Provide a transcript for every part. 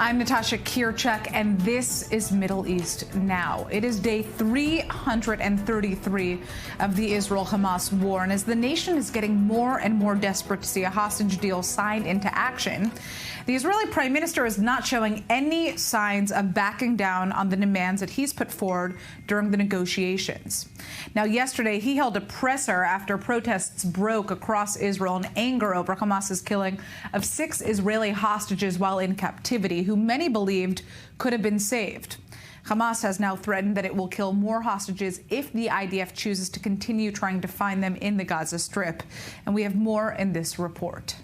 I'm Natasha Kirchek, and this is Middle East Now. It is day 333 of the Israel-Hamas war, and as the nation is getting more and more desperate to see a hostage deal signed into action, the Israeli Prime Minister is not showing any signs of backing down on the demands that he's put forward during the negotiations. Now, yesterday, he held a presser after protests broke across Israel in anger over Hamas's killing of 6 Israeli hostages while in captivity, who many believed could have been saved. Hamas has now threatened that it will kill more hostages if the IDF chooses to continue trying to find them in the Gaza Strip. And we have more in this report.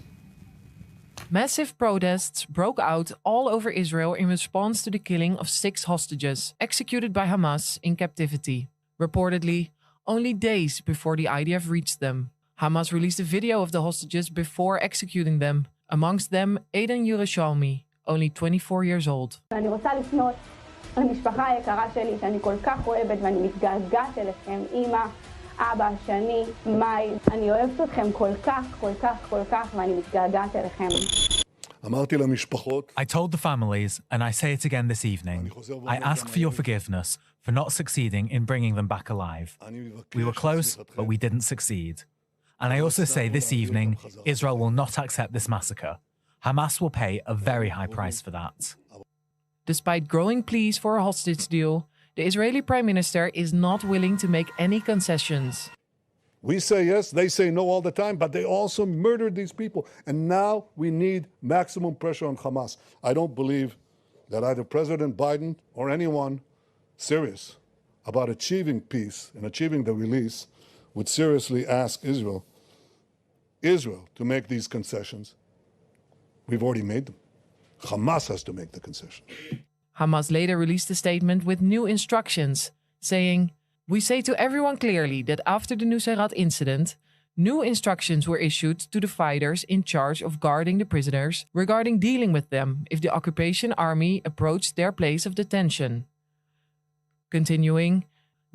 Massive protests broke out all over Israel in response to the killing of 6 hostages executed by Hamas in captivity. Reportedly, only days before the IDF reached them. Hamas released a video of the hostages before executing them, amongst them Aiden Yerushalmi, only 24 years old. אני רוצה לפנות למשפחה היקרה שלי שאני כל כך אוהבת ואני מתגעגעת אליכם, אמא, אבא, שני, מאי, אני אוהבת אתכם כל כך ואני מתגעגעת אליכם. I told the families, and I say it again this evening, I ask for your forgiveness for not succeeding in bringing them back alive. We were close, but we didn't succeed. And I also say this evening, Israel will not accept this massacre. Hamas will pay a very high price for that. Despite growing pleas for a hostage deal, the Israeli Prime Minister is not willing to make any concessions. We say yes, they say no all the time, but they also murdered these people. And now we need maximum pressure on Hamas. I don't believe that either President Biden or anyone serious about achieving peace and achieving the release would seriously ask Israel to make these concessions. We've already made them. Hamas has to make the concession. Hamas later released a statement with new instructions, saying, "We say to everyone clearly that after the Nusayrat incident, new instructions were issued to the fighters in charge of guarding the prisoners regarding dealing with them if the occupation army approached their place of detention." Continuing,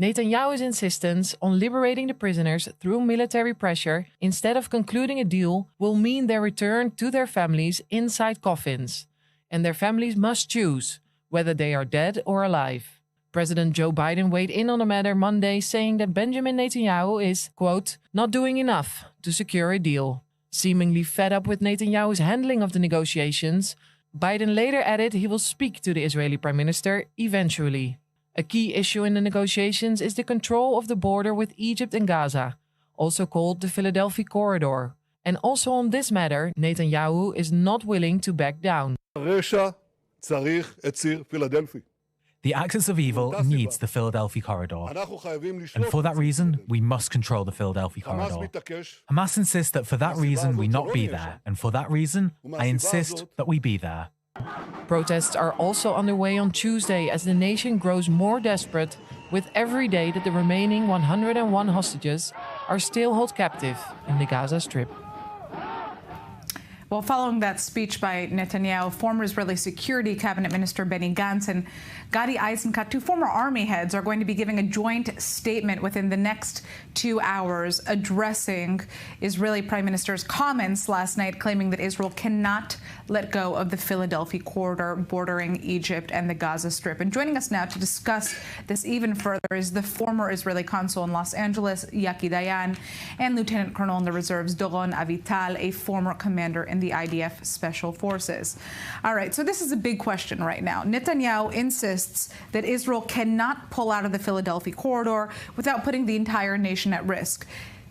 Netanyahu's insistence on liberating the prisoners through military pressure instead of concluding a deal will mean their return to their families inside coffins, and their families must choose whether they are dead or alive. President Joe Biden weighed in on the matter Monday, saying that Benjamin Netanyahu is, quote, not doing enough to secure a deal. Seemingly fed up with Netanyahu's handling of the negotiations, Biden later added he will speak to the Israeli Prime Minister eventually. A key issue in the negotiations is the control of the border with Egypt and Gaza, also called the Philadelphia Corridor. And also on this matter, Netanyahu is not willing to back down. The axis of evil needs the Philadelphia Corridor. And for that reason, we must control the Philadelphia Corridor. Hamas insists that for that reason we not be there. And for that reason, I insist that we be there. Protests are also underway on Tuesday as the nation grows more desperate with every day that the remaining 101 hostages are still held captive in the Gaza Strip. Well, following that speech by Netanyahu, former Israeli Security Cabinet Minister Benny Gantz and Gantz and Eisenkot, 2 former army heads, are going to be giving a joint statement within the next 2 hours addressing Israeli Prime Minister's comments last night claiming that Israel cannot let go of the Philadelphia corridor bordering Egypt and the Gaza Strip. And joining us now to discuss this even further is the former Israeli consul in Los Angeles, Yaki Dayan, and Lieutenant Colonel in the Reserves, Doron Avital, a former commander in the IDF Special Forces. All right, so this is a big question right now. Netanyahu insists that Israel cannot pull out of the Philadelphia corridor without putting the entire nation at risk.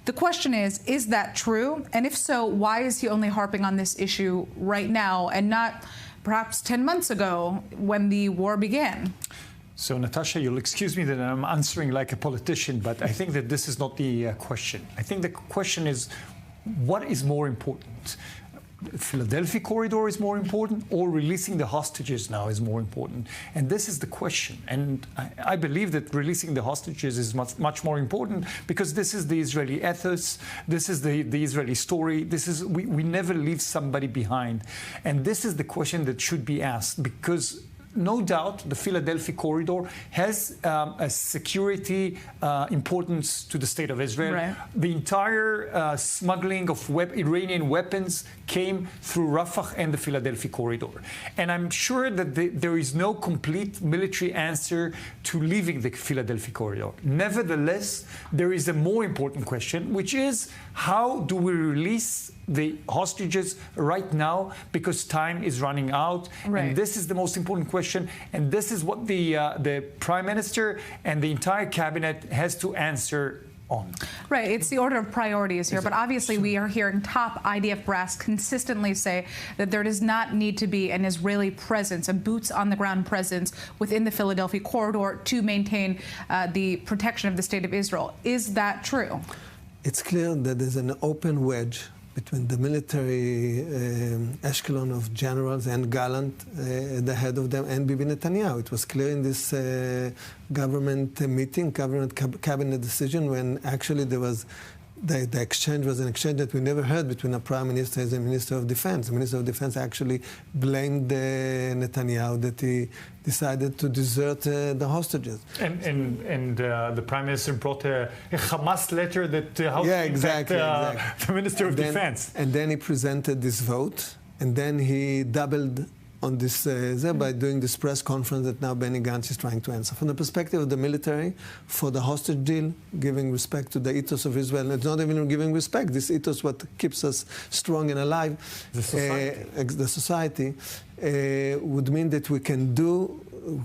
The question is that true? And if so, why is he only harping on this issue right now and not perhaps 10 months ago when the war began? So, Natasha, you'll excuse me that I'm answering like a politician, but I think that this is not the question. I think the question is, what is more important? Philadelphia corridor is more important, or releasing the hostages now is more important? And this is the question. And I believe that releasing the hostages is much more important because this is the Israeli ethos, this is the Israeli story, this is we never leave somebody behind. And this is the question that should be asked, because no doubt the Philadelphia corridor has a security importance to the state of Israel. Right. The entire smuggling of Iranian weapons came through Rafah and the Philadelphia corridor. And I'm sure that there is no complete military answer to leaving the Philadelphia corridor. Nevertheless, there is a more important question, which is how do we release the hostages right now, because time is running out. Right. And this is the most important question. And this is what the Prime Minister and the entire cabinet has to answer on. Right, it's the order of priorities here, but obviously we are hearing top IDF brass consistently say that there does not need to be an Israeli presence, a boots-on-the-ground presence within the Philadelphia corridor to maintain the protection of the State of Israel. Is that true? It's clear that there's an open wedge between the military echelon of generals and Gallant, the head of them, and Bibi Netanyahu. It was clear in this government meeting, cabinet decision, when actually there was the exchange was an exchange that we never heard between a prime minister and the minister of defense. The minister of defense actually blamed Netanyahu that he decided to desert the hostages. And the prime minister brought a Hamas letter that exactly. The minister of defense. And then he presented this vote, and then he doubled on this by doing this press conference that now Benny Gantz is trying to answer. From the perspective of the military, for the hostage deal, giving respect to the ethos of Israel, it's not even giving respect. This ethos what keeps us strong and alive. The society would mean that we can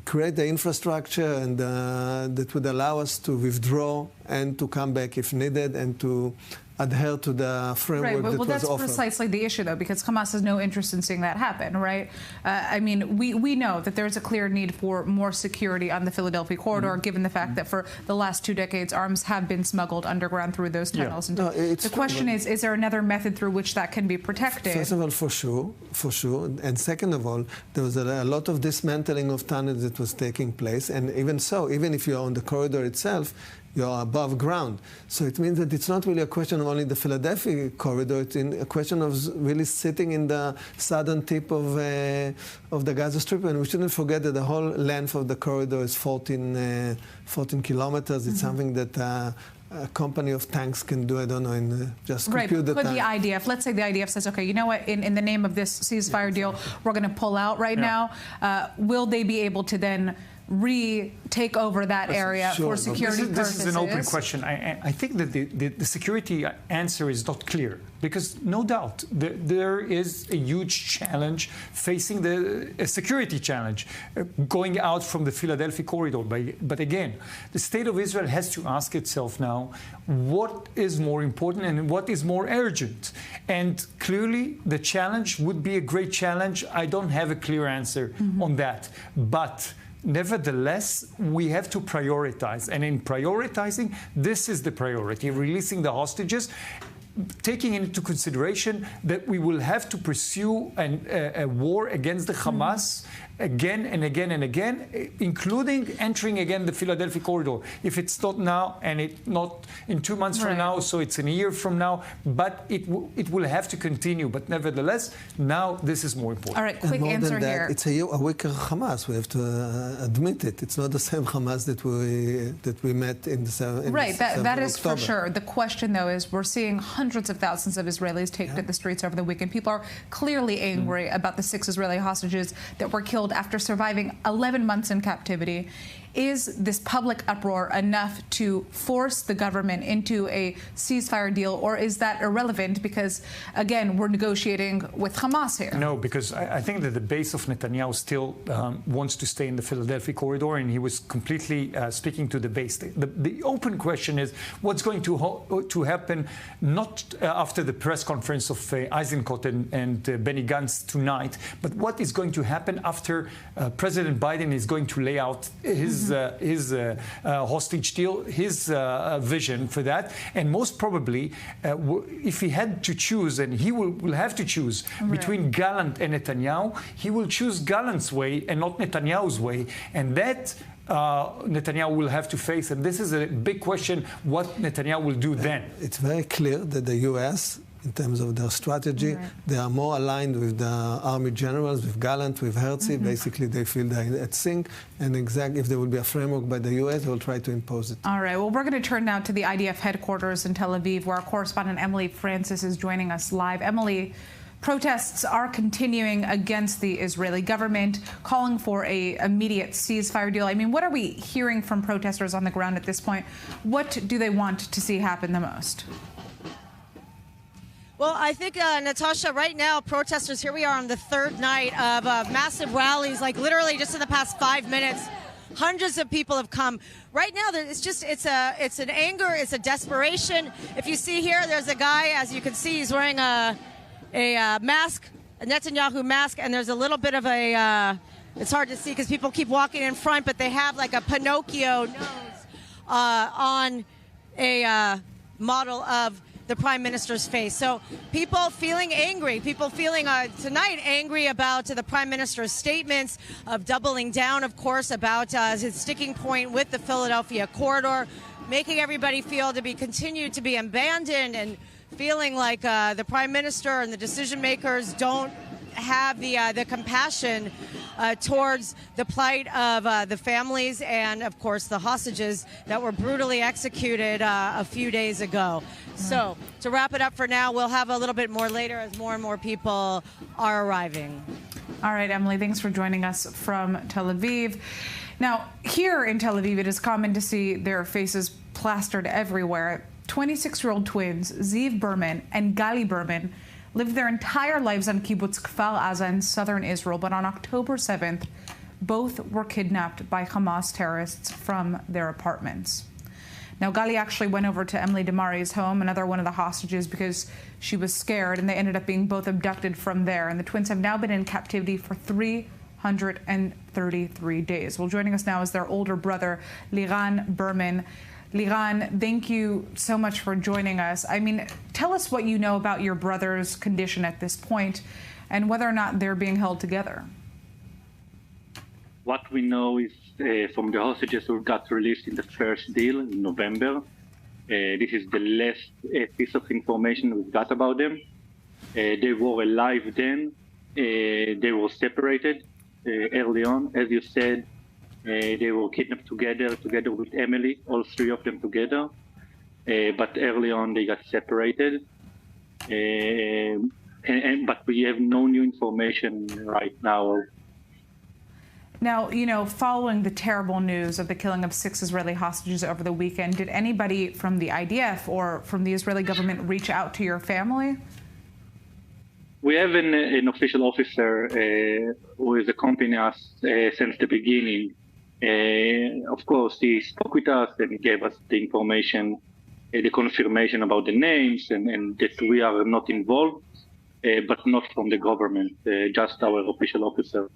create the infrastructure and that would allow us to withdraw and to come back if needed and to adhere to the framework that was offered. That's precisely the issue, though, because Hamas has no interest in seeing that happen, right? I mean, we know that there's a clear need for more security on the Philadelphia corridor, given the fact that for the last 2 decades, arms have been smuggled underground through those tunnels. Yeah. And the question is there another method through which that can be protected? First of all, for sure. And second of all, there was a lot of dismantling of tunnels that was taking place. And even so, even if you're on the corridor itself, you're above ground. So it means that it's not really a question of only the Philadelphia corridor, it's a question of really sitting in the southern tip of the Gaza Strip. And we shouldn't forget that the whole length of the corridor is 14 kilometers. It's something that a company of tanks can do, I don't know, in just compute the time. Could the IDF, let's say the IDF says, okay, you know what, in the name of this ceasefire deal, we're going to pull out right now. Will they be able to then retake over that area for security purposes? This is an open question. I think that the security answer is not clear, because no doubt there is a huge challenge facing a security challenge going out from the Philadelphia corridor. But again, the state of Israel has to ask itself now what is more important and what is more urgent. And clearly the challenge would be a great challenge. I don't have a clear answer on that. But nevertheless, we have to prioritize. And in prioritizing, this is the priority, releasing the hostages, taking into consideration that we will have to pursue a war against the Hamas again and again and again, including entering again the Philadelphia corridor. If it's not now, and it's not in 2 months from now, so it's in a year from now, but it will have to continue. But nevertheless, now this is more important. All right, quick answer here. It's a weaker Hamas. We have to admit it. It's not the same Hamas that we met in the Right, that is October. for sure. The question, though, is we're seeing hundreds of thousands of Israelis take to the streets over the weekend. People are clearly angry about the 6 Israeli hostages that were killed after surviving 11 months in captivity. Is this public uproar enough to force the government into a ceasefire deal, or is that irrelevant because, again, we're negotiating with Hamas here? No, because I think that the base of Netanyahu still wants to stay in the Philadelphia corridor, and he was completely speaking to the base. The open question is what's going to happen, not after the press conference of Eisenkot and Benny Gantz tonight, but what is going to happen after President Biden is going to lay out his hostage deal, his vision for that. And most probably, if he had to choose, and he will have to choose between Gallant and Netanyahu, he will choose Gallant's way and not Netanyahu's way. And that Netanyahu will have to face. And this is a big question, what Netanyahu will do then. It's very clear that the U.S. in terms of their strategy. Right. They are more aligned with the army generals, with Gallant, with Herzl. Basically, they feel they're at sync. And if there will be a framework by the U.S., they will try to impose it. All right. Well, we're going to turn now to the IDF headquarters in Tel Aviv, where our correspondent Emily Francis is joining us live. Emily, protests are continuing against the Israeli government, calling for an immediate ceasefire deal. I mean, what are we hearing from protesters on the ground at this point? What do they want to see happen the most? Well, I think, Natasha, right now, protesters, here we are on the third night of massive rallies, like literally just in the past 5 minutes. Hundreds of people have come. Right now, it's an anger, it's a desperation. If you see here, there's a guy, as you can see, he's wearing a mask, a Netanyahu mask, and there's a little bit of it's hard to see because people keep walking in front, but they have like a Pinocchio nose on a model of the Prime Minister's face. So people feeling angry, people feeling tonight angry about the Prime Minister's statements of doubling down, of course, about his sticking point with the Philadelphia corridor, making everybody feel to be continued to be abandoned and feeling like the Prime Minister and the decision makers don't have the compassion towards the plight of the families and, of course, the hostages that were brutally executed a few days ago. So to wrap it up for now, we'll have a little bit more later as more and more people are arriving. All right, Emily, thanks for joining us from Tel Aviv. Now, here in Tel Aviv, it is common to see their faces plastered everywhere. 26-year-old twins, Ziv Berman and Gali Berman, lived their entire lives on kibbutz Kfar Aza in southern Israel, but on October 7th, both were kidnapped by Hamas terrorists from their apartments. Now, Gali actually went over to Emily Damari's home, another one of the hostages, because she was scared, and they ended up being both abducted from there. And the twins have now been in captivity for 333 days. Well, joining us now is their older brother, Liran Berman. Liran, thank you so much for joining us. I mean, tell us what you know about your brother's condition at this point and whether or not they're being held together. What we know is from the hostages who got released in the first deal in November. This is the last piece of information we've got about them. They were alive then. They were separated early on. As you said, they were kidnapped together with Emily, all three of them together. But early on, they got separated. But we have no new information right now. Now, you know, following the terrible news of the killing of 6 Israeli hostages over the weekend, did anybody from the IDF or from the Israeli government reach out to your family? We have an official officer who has accompanied us since the beginning. Of course, he spoke with us and he gave us the information, the confirmation about the names and that we are not involved, but not from the government, just our official officer.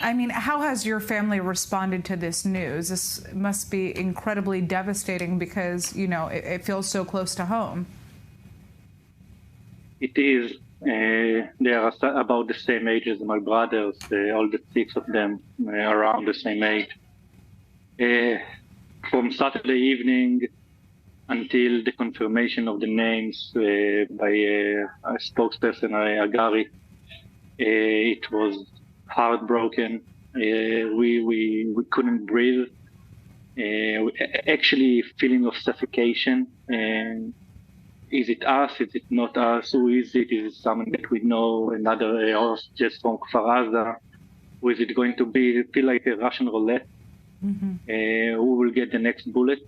I mean, how has your family responded to this news? This must be incredibly devastating because, you know, it feels so close to home. It is. They are about the same age as my brothers, all the 6 of them around the same age. From Saturday evening until the confirmation of the names by a spokesperson, Agari, it was heartbroken. We couldn't breathe. Actually, feeling of suffocation. Is it us? Is it not us? Who is it? Is it someone that we know? Another hostage from Kfar Aza? Who is it going to be? It feels like a Russian roulette. Who will get the next bullet?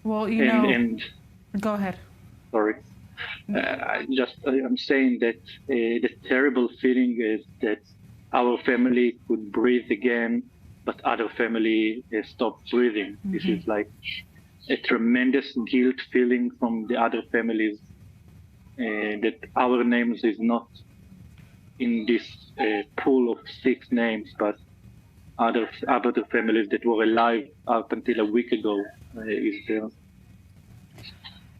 Well, you know. Go ahead. Sorry. I'm saying that the terrible feeling is that our family could breathe again, but other family stopped breathing. This is like a tremendous guilt feeling from the other families that our names is not in this pool of 6 names, but other families that were alive up until a week ago is there.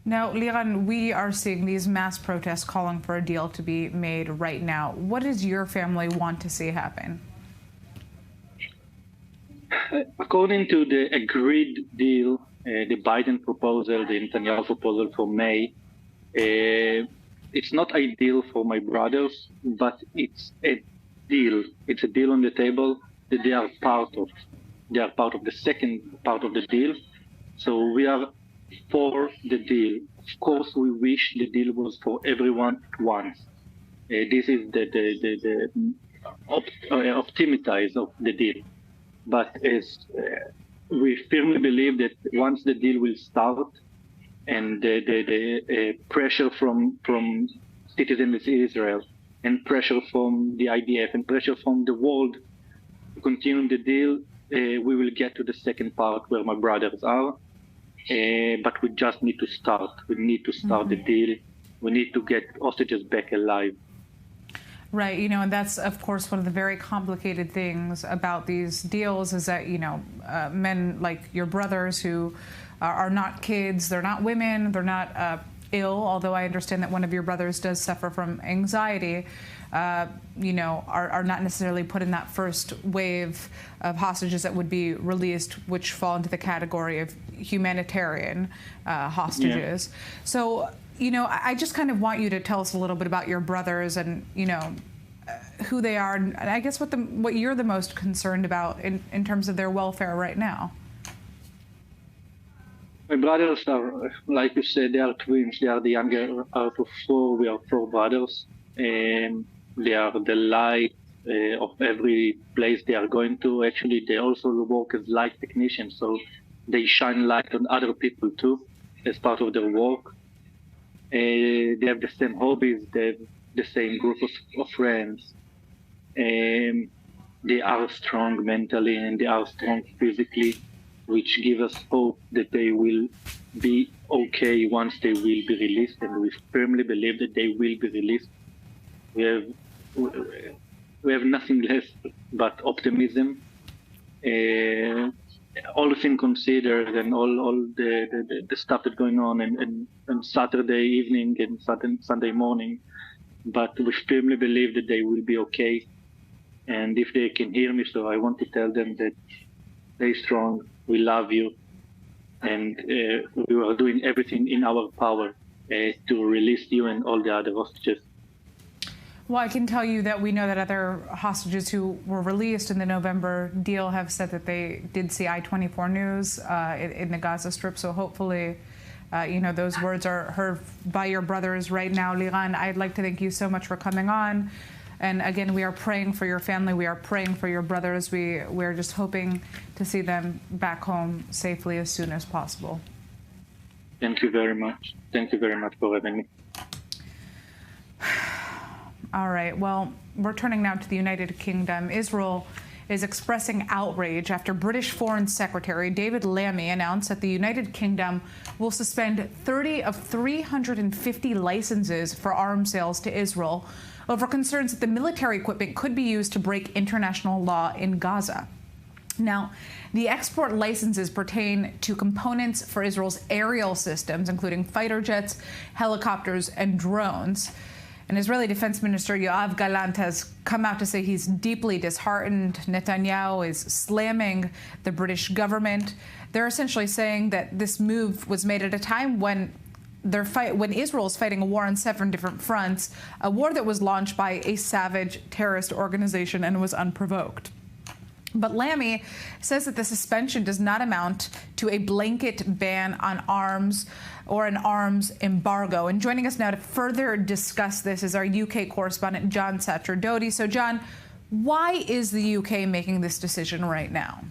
Now, Liran, we are seeing these mass protests calling for a deal to be made right now. What does your family want to see happen? According to the agreed deal, the Biden proposal, the Netanyahu proposal for May, it's not ideal for my brothers, but it's a deal. It's a deal on the table that they are part of. They are part of the second part of the deal. So we are for the deal. Of course, we wish the deal was for everyone at once. This is the optimize of the deal. But as we firmly believe that once the deal will start, and the pressure from citizens of Israel, and pressure from the IDF, and pressure from the world to continue the deal, we will get to the second part where my brothers are. But we just need to start. We need to start the deal. We need to get hostages back alive. Right, and that's, of course, one of the very complicated things about these deals is that, men like your brothers who are not kids, they're not women, they're not ill, although I understand that one of your brothers does suffer from anxiety, are not necessarily put in that first wave of hostages that would be released, which fall into the category of humanitarian hostages. Yeah. So, I just kind of want you to tell us a little bit about your brothers and, who they are, and I guess what you're the most concerned about in terms of their welfare right now. My brothers are, like you said, they are twins. They are the younger out of four. We are four brothers. And they are the light of every place they are going to. Actually, they also work as light technicians, so they shine light on other people too, as part of their work. They have the same hobbies. They have the same group of friends. They are strong mentally and they are strong physically, which gives us hope that they will be okay once they will be released, and we firmly believe that they will be released. We have nothing less but optimism. All things considered, and all the stuff that's going on, and Saturday evening and Sunday morning, but we firmly believe that they will be okay. And if they can hear me, so I want to tell them that stay strong. We love you, and we are doing everything in our power to release you and all the other hostages. Well, I can tell you that we know that other hostages who were released in the November deal have said that they did see I-24 News in the Gaza Strip. So hopefully, those words are heard by your brothers right now. Liran, I'd like to thank you so much for coming on. And again, we are praying for your family. We are praying for your brothers. We're just hoping to see them back home safely as soon as possible. Thank you very much. Thank you very much for having me. All right. Well, we're turning now to the United Kingdom. Israel is expressing outrage after British Foreign Secretary David Lammy announced that the United Kingdom will suspend 30 of 350 licenses for arms sales to Israel over concerns that the military equipment could be used to break international law in Gaza. Now, the export licenses pertain to components for Israel's aerial systems, including fighter jets, helicopters, and drones. And Israeli Defense Minister Yoav Gallant has come out to say he's deeply disheartened. Netanyahu is slamming the British government. They're essentially saying that this move was made at a time when Israel is fighting a war on 7 different fronts, a war that was launched by a savage terrorist organization and was unprovoked. But Lammy says that the suspension does not amount to a blanket ban on arms or an arms embargo. And joining us now to further discuss this is our UK correspondent, John Satcher-Doty. So, John, why is the UK making this decision right now?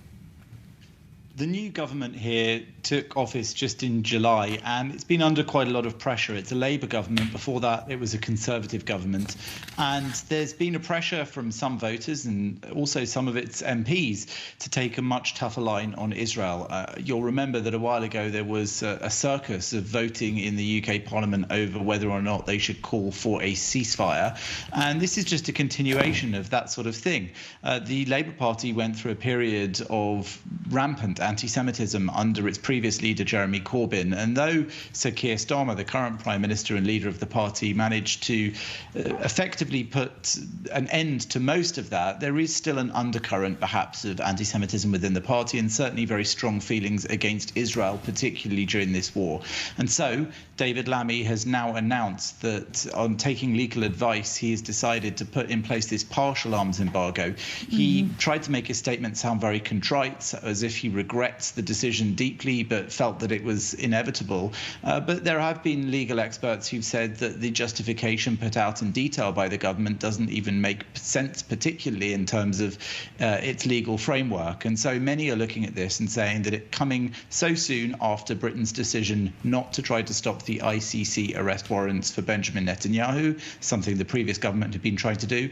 The new government here took office just in July, and it's been under quite a lot of pressure. It's a Labour government. Before that, it was a Conservative government. And there's been a pressure from some voters and also some of its MPs to take a much tougher line on Israel. You'll remember that a while ago there was a circus of voting in the UK Parliament over whether or not they should call for a ceasefire. And this is just a continuation of that sort of thing. The Labour Party went through a period of rampant anti-Semitism under its previous leader, Jeremy Corbyn. And though Sir Keir Starmer, the current Prime Minister and leader of the party, managed to effectively put an end to most of that, there is still an undercurrent, perhaps, of anti-Semitism within the party, and certainly very strong feelings against Israel, particularly during this war. And so David Lammy has now announced that on taking legal advice, he has decided to put in place this partial arms embargo. He tried to make his statement sound very contrite, as if he regrets the decision deeply, but felt that it was inevitable. But there have been legal experts who've said that the justification put out in detail by the government doesn't even make sense, particularly in terms of its legal framework. And so many are looking at this and saying that it coming so soon after Britain's decision not to try to stop the ICC arrest warrants for Benjamin Netanyahu, something the previous government had been trying to do,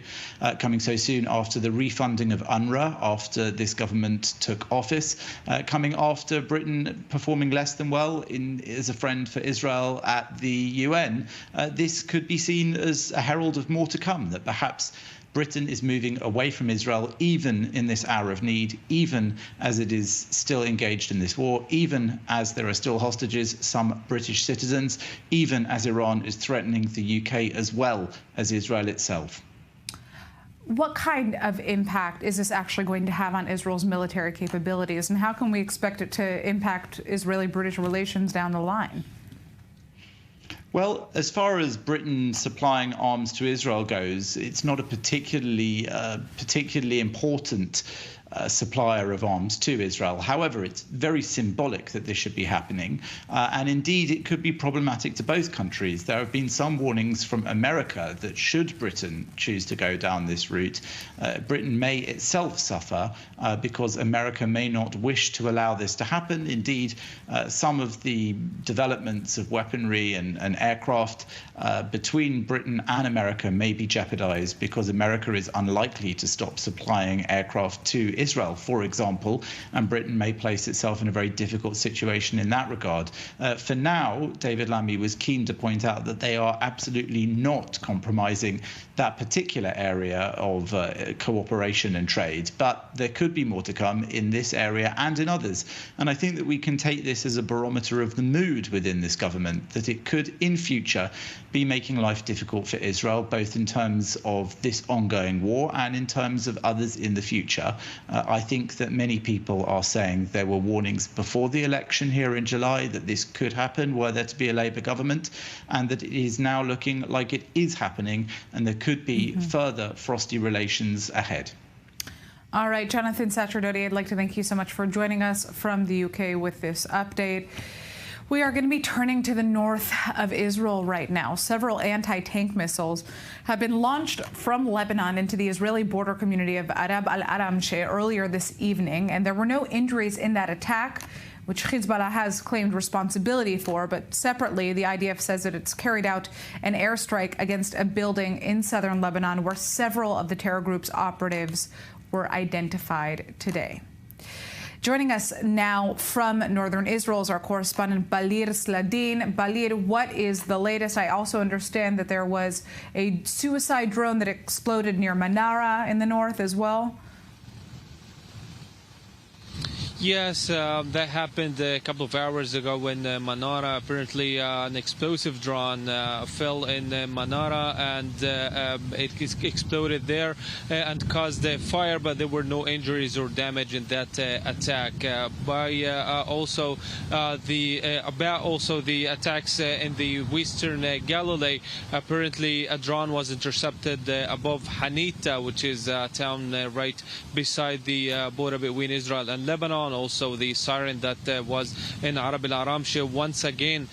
coming so soon after the refunding of UNRWA after this government took office, coming after Britain performing less than well as a friend for Israel at the UN, this could be seen as a herald of more to come, that perhaps Britain is moving away from Israel even in this hour of need, even as it is still engaged in this war, even as there are still hostages, some British citizens, even as Iran is threatening the UK as well as Israel itself. What kind of impact is this actually going to have on Israel's military capabilities, and how can we expect it to impact Israeli-British relations down the line? Well, as far as Britain supplying arms to Israel goes, it's not a particularly important supplier of arms to Israel. However, it's very symbolic that this should be happening. And indeed, it could be problematic to both countries. There have been some warnings from America that should Britain choose to go down this route, Britain may itself suffer because America may not wish to allow this to happen. Indeed, some of the developments of weaponry and aircraft between Britain and America may be jeopardized because America is unlikely to stop supplying aircraft to Israel, for example, and Britain may place itself in a very difficult situation in that regard. For now, David Lammy was keen to point out that they are absolutely not compromising that particular area of cooperation and trade, but there could be more to come in this area and in others. And I think that we can take this as a barometer of the mood within this government, that it could in future be making life difficult for Israel, both in terms of this ongoing war and in terms of others in the future. I think that many people are saying there were warnings before the election here in July that this could happen were there to be a Labour government, and that it is now looking like it is happening, and there could be further frosty relations ahead. All right, Jonathan Sacerdoti, I'd like to thank you so much for joining us from the UK with this update. We are going to be turning to the north of Israel right now. Several anti-tank missiles have been launched from Lebanon into the Israeli border community of Arab al-Aramshe earlier this evening, and there were no injuries in that attack, which Hezbollah has claimed responsibility for. But separately, the IDF says that it's carried out an airstrike against a building in southern Lebanon where several of the terror group's operatives were identified today. Joining us now from northern Israel is our correspondent Balir Sladin. Balir, what is the latest? I also understand that there was a suicide drone that exploded near Manara in the north as well. Yes, that happened a couple of hours ago when Manara, apparently an explosive drone fell in Manara, and it exploded there and caused a fire, but there were no injuries or damage in that attack. Also the attacks in the western Galilee, apparently a drone was intercepted above Hanita, which is a town right beside the border between Israel and Lebanon. Also the siren that was in Arab al-Aramshe once again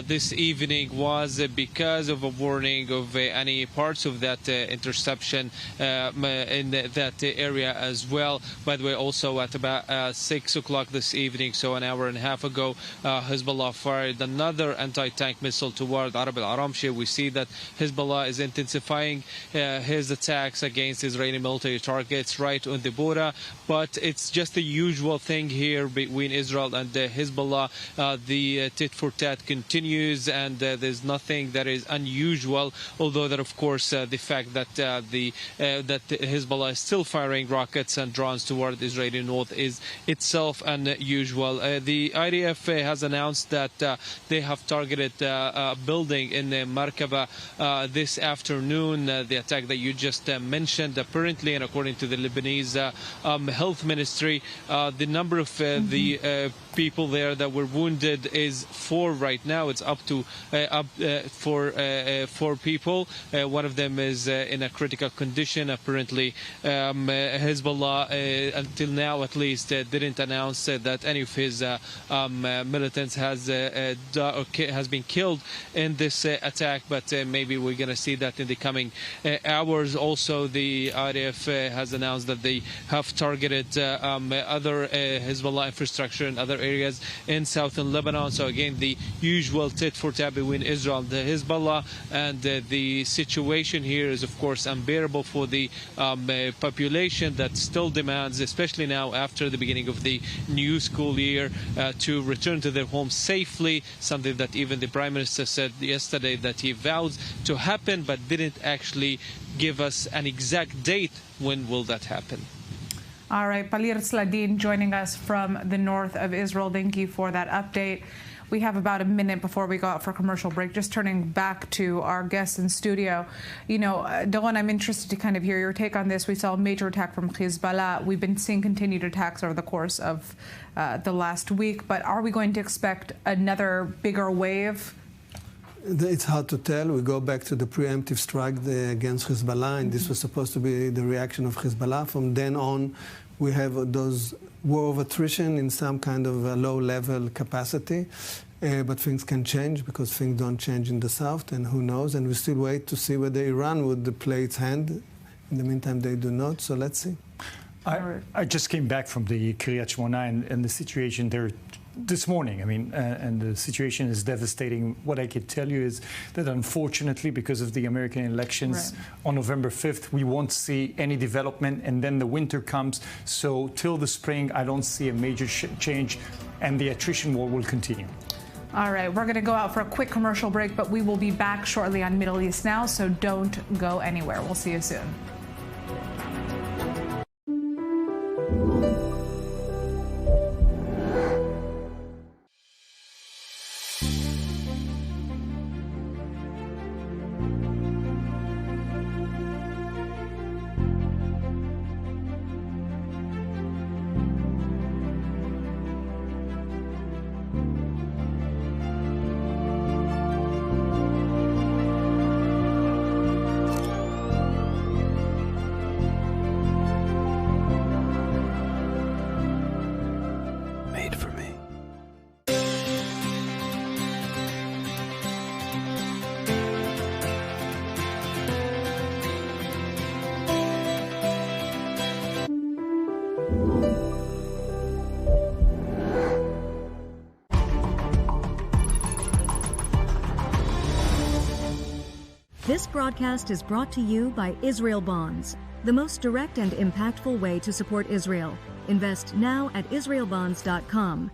this evening was because of a warning of any parts of that interception in that area as well. By the way, also at about 6 o'clock this evening, so an hour and a half ago, Hezbollah fired another anti-tank missile toward Arab al-Aramshe. We see that Hezbollah is intensifying his attacks against Israeli military targets right on the border, but it's just the usual thing fighting here between Israel and Hezbollah. The tit-for-tat continues, and there's nothing that is unusual, although that, of course, the fact that that Hezbollah is still firing rockets and drones toward the Israeli north is itself unusual. The IDF has announced that they have targeted a building in Markaba this afternoon, the attack that you just mentioned. Apparently, and according to the Lebanese health ministry, the number of the people there that were wounded is 4 right now. It's up to 4 people. One of them is in a critical condition. Apparently, Hezbollah, until now at least, didn't announce that any of his militants has been killed in this attack, but maybe we're going to see that in the coming hours. Also, the IDF has announced that they have targeted other Hezbollah infrastructure in other areas in southern Lebanon. So again, the usual tit-for-tat between Israel and Hezbollah, and the situation here is, of course, unbearable for the population that still demands, especially now after the beginning of the new school year, to return to their homes safely, something that even the Prime Minister said yesterday that he vowed to happen, but didn't actually give us an exact date when will that happen. All right, Balir Sladin joining us from the north of Israel. Thank you for that update. We have about a minute before we go out for commercial break. Just turning back to our guests in studio. You know, Doron, I'm interested to kind of hear your take on this. We saw a major attack from Hezbollah. We've been seeing continued attacks over the course of the last week. But are we going to expect another bigger wave? It's hard to tell. We go back to the preemptive strike against Hezbollah, and this was supposed to be the reaction of Hezbollah. From then on, we have those war of attrition in some kind of a low-level capacity. But things can change because things don't change in the south, and who knows? And we still wait to see whether Iran would play its hand. In the meantime, they do not, so let's see. I just came back from the Kiryat Shmona and the situation there this morning. I mean, and the situation is devastating. What I could tell you is that unfortunately, because of the American elections on November 5th, we won't see any development, and then the winter comes. So till the spring, I don't see a major change, and the attrition war will continue. All right, we're going to go out for a quick commercial break, but we will be back shortly on Middle East Now, so don't go anywhere. We'll see you soon. This broadcast is brought to you by Israel Bonds, the most direct and impactful way to support Israel. Invest now at israelbonds.com.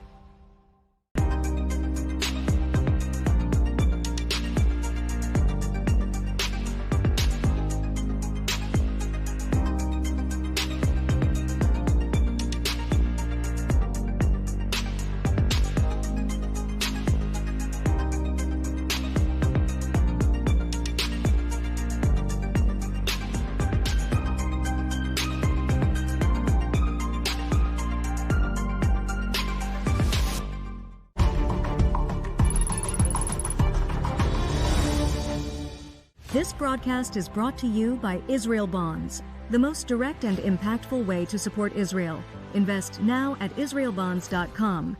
This broadcast is brought to you by Israel Bonds, the most direct and impactful way to support Israel. Invest now at israelbonds.com.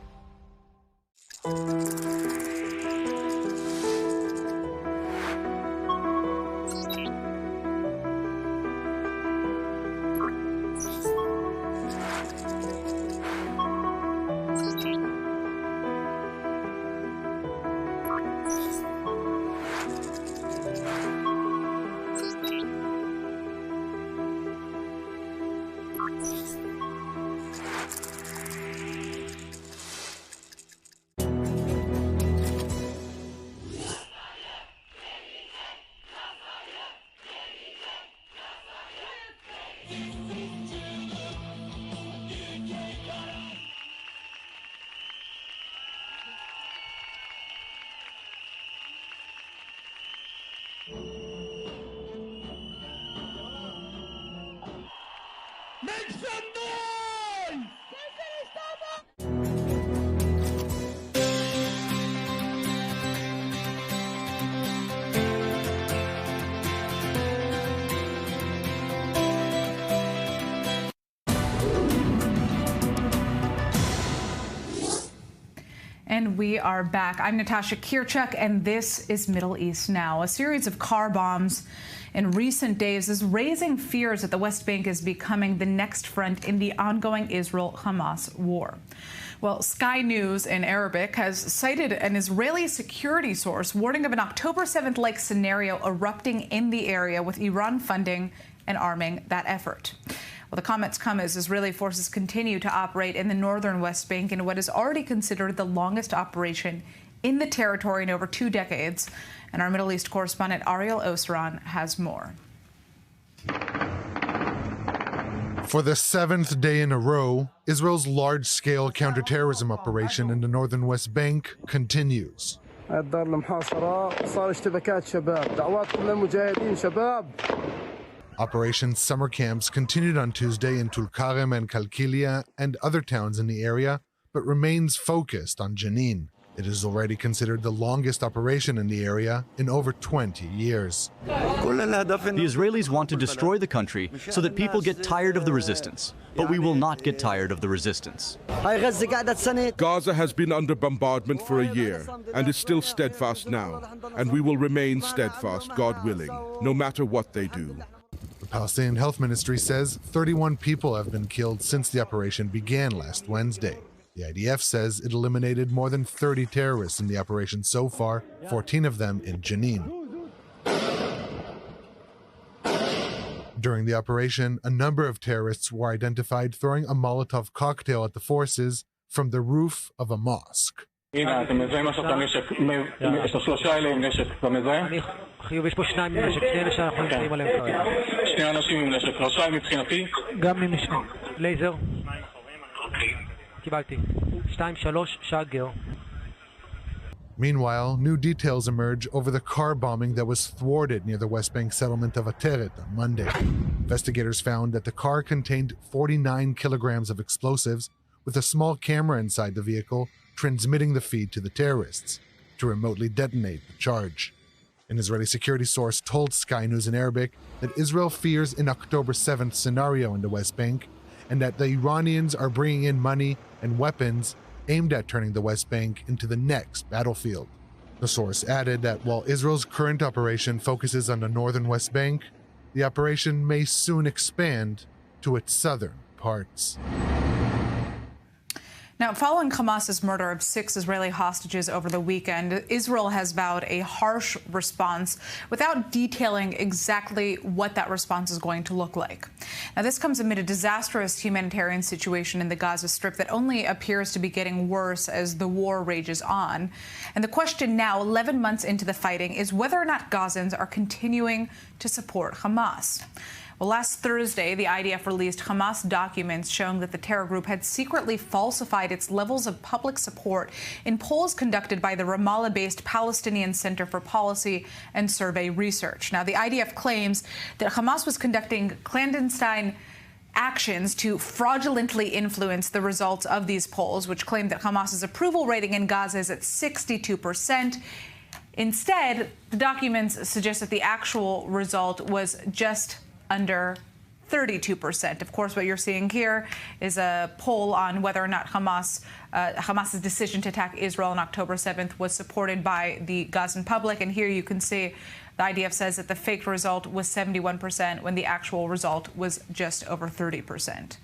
Make some noise! And we are back. I'm Natasha Kirchuk, and this is Middle East Now. A series of car bombs in recent days is raising fears that the West Bank is becoming the next front in the ongoing Israel-Hamas war. Well, Sky News in Arabic has cited an Israeli security source warning of an October 7th-like scenario erupting in the area, with Iran funding and arming that effort. Well, the comments come as Israeli forces continue to operate in the northern West Bank in what is already considered the longest operation in the territory in over 2 decades. And our Middle East correspondent Ariel Osran has more. For the 7th day in a row, Israel's large-scale counterterrorism operation in the northern West Bank continues. Operation Summer Camps continued on Tuesday in Tulkarem and Kalkilia and other towns in the area, but remains focused on Jenin. It is already considered the longest operation in the area in over 20 years. The Israelis want to destroy the country so that people get tired of the resistance. But we will not get tired of the resistance. Gaza has been under bombardment for a year and is still steadfast now. And we will remain steadfast, God willing, no matter what they do. The Palestinian Health Ministry says 31 people have been killed since the operation began last Wednesday. The IDF says it eliminated more than 30 terrorists in the operation so far, 14 of them in Jenin. During the operation, a number of terrorists were identified throwing a Molotov cocktail at the forces from the roof of a mosque. Meanwhile, new details emerge over the car bombing that was thwarted near the West Bank settlement of Ateret on Monday. Investigators found that the car contained 49 kilograms of explosives, with a small camera inside the vehicle transmitting the feed to the terrorists to remotely detonate the charge. An Israeli security source told Sky News in Arabic that Israel fears an October 7th scenario in the West Bank, and that the Iranians are bringing in money and weapons aimed at turning the West Bank into the next battlefield. The source added that while Israel's current operation focuses on the northern West Bank, the operation may soon expand to its southern parts. Now, following Hamas's murder of 6 Israeli hostages over the weekend, Israel has vowed a harsh response without detailing exactly what that response is going to look like. Now, this comes amid a disastrous humanitarian situation in the Gaza Strip that only appears to be getting worse as the war rages on. And the question now, 11 months into the fighting, is whether or not Gazans are continuing to support Hamas. Well, last Thursday, the IDF released Hamas documents showing that the terror group had secretly falsified its levels of public support in polls conducted by the Ramallah-based Palestinian Center for Policy and Survey Research. Now, the IDF claims that Hamas was conducting clandestine actions to fraudulently influence the results of these polls, which claim that Hamas's approval rating in Gaza is at 62%. Instead, the documents suggest that the actual result was just under 32%. Of course, what you're seeing here is a poll on whether or not Hamas's decision to attack Israel on October 7th was supported by the Gazan public. And here you can see the IDF says that the faked result was 71% when the actual result was just over 30%.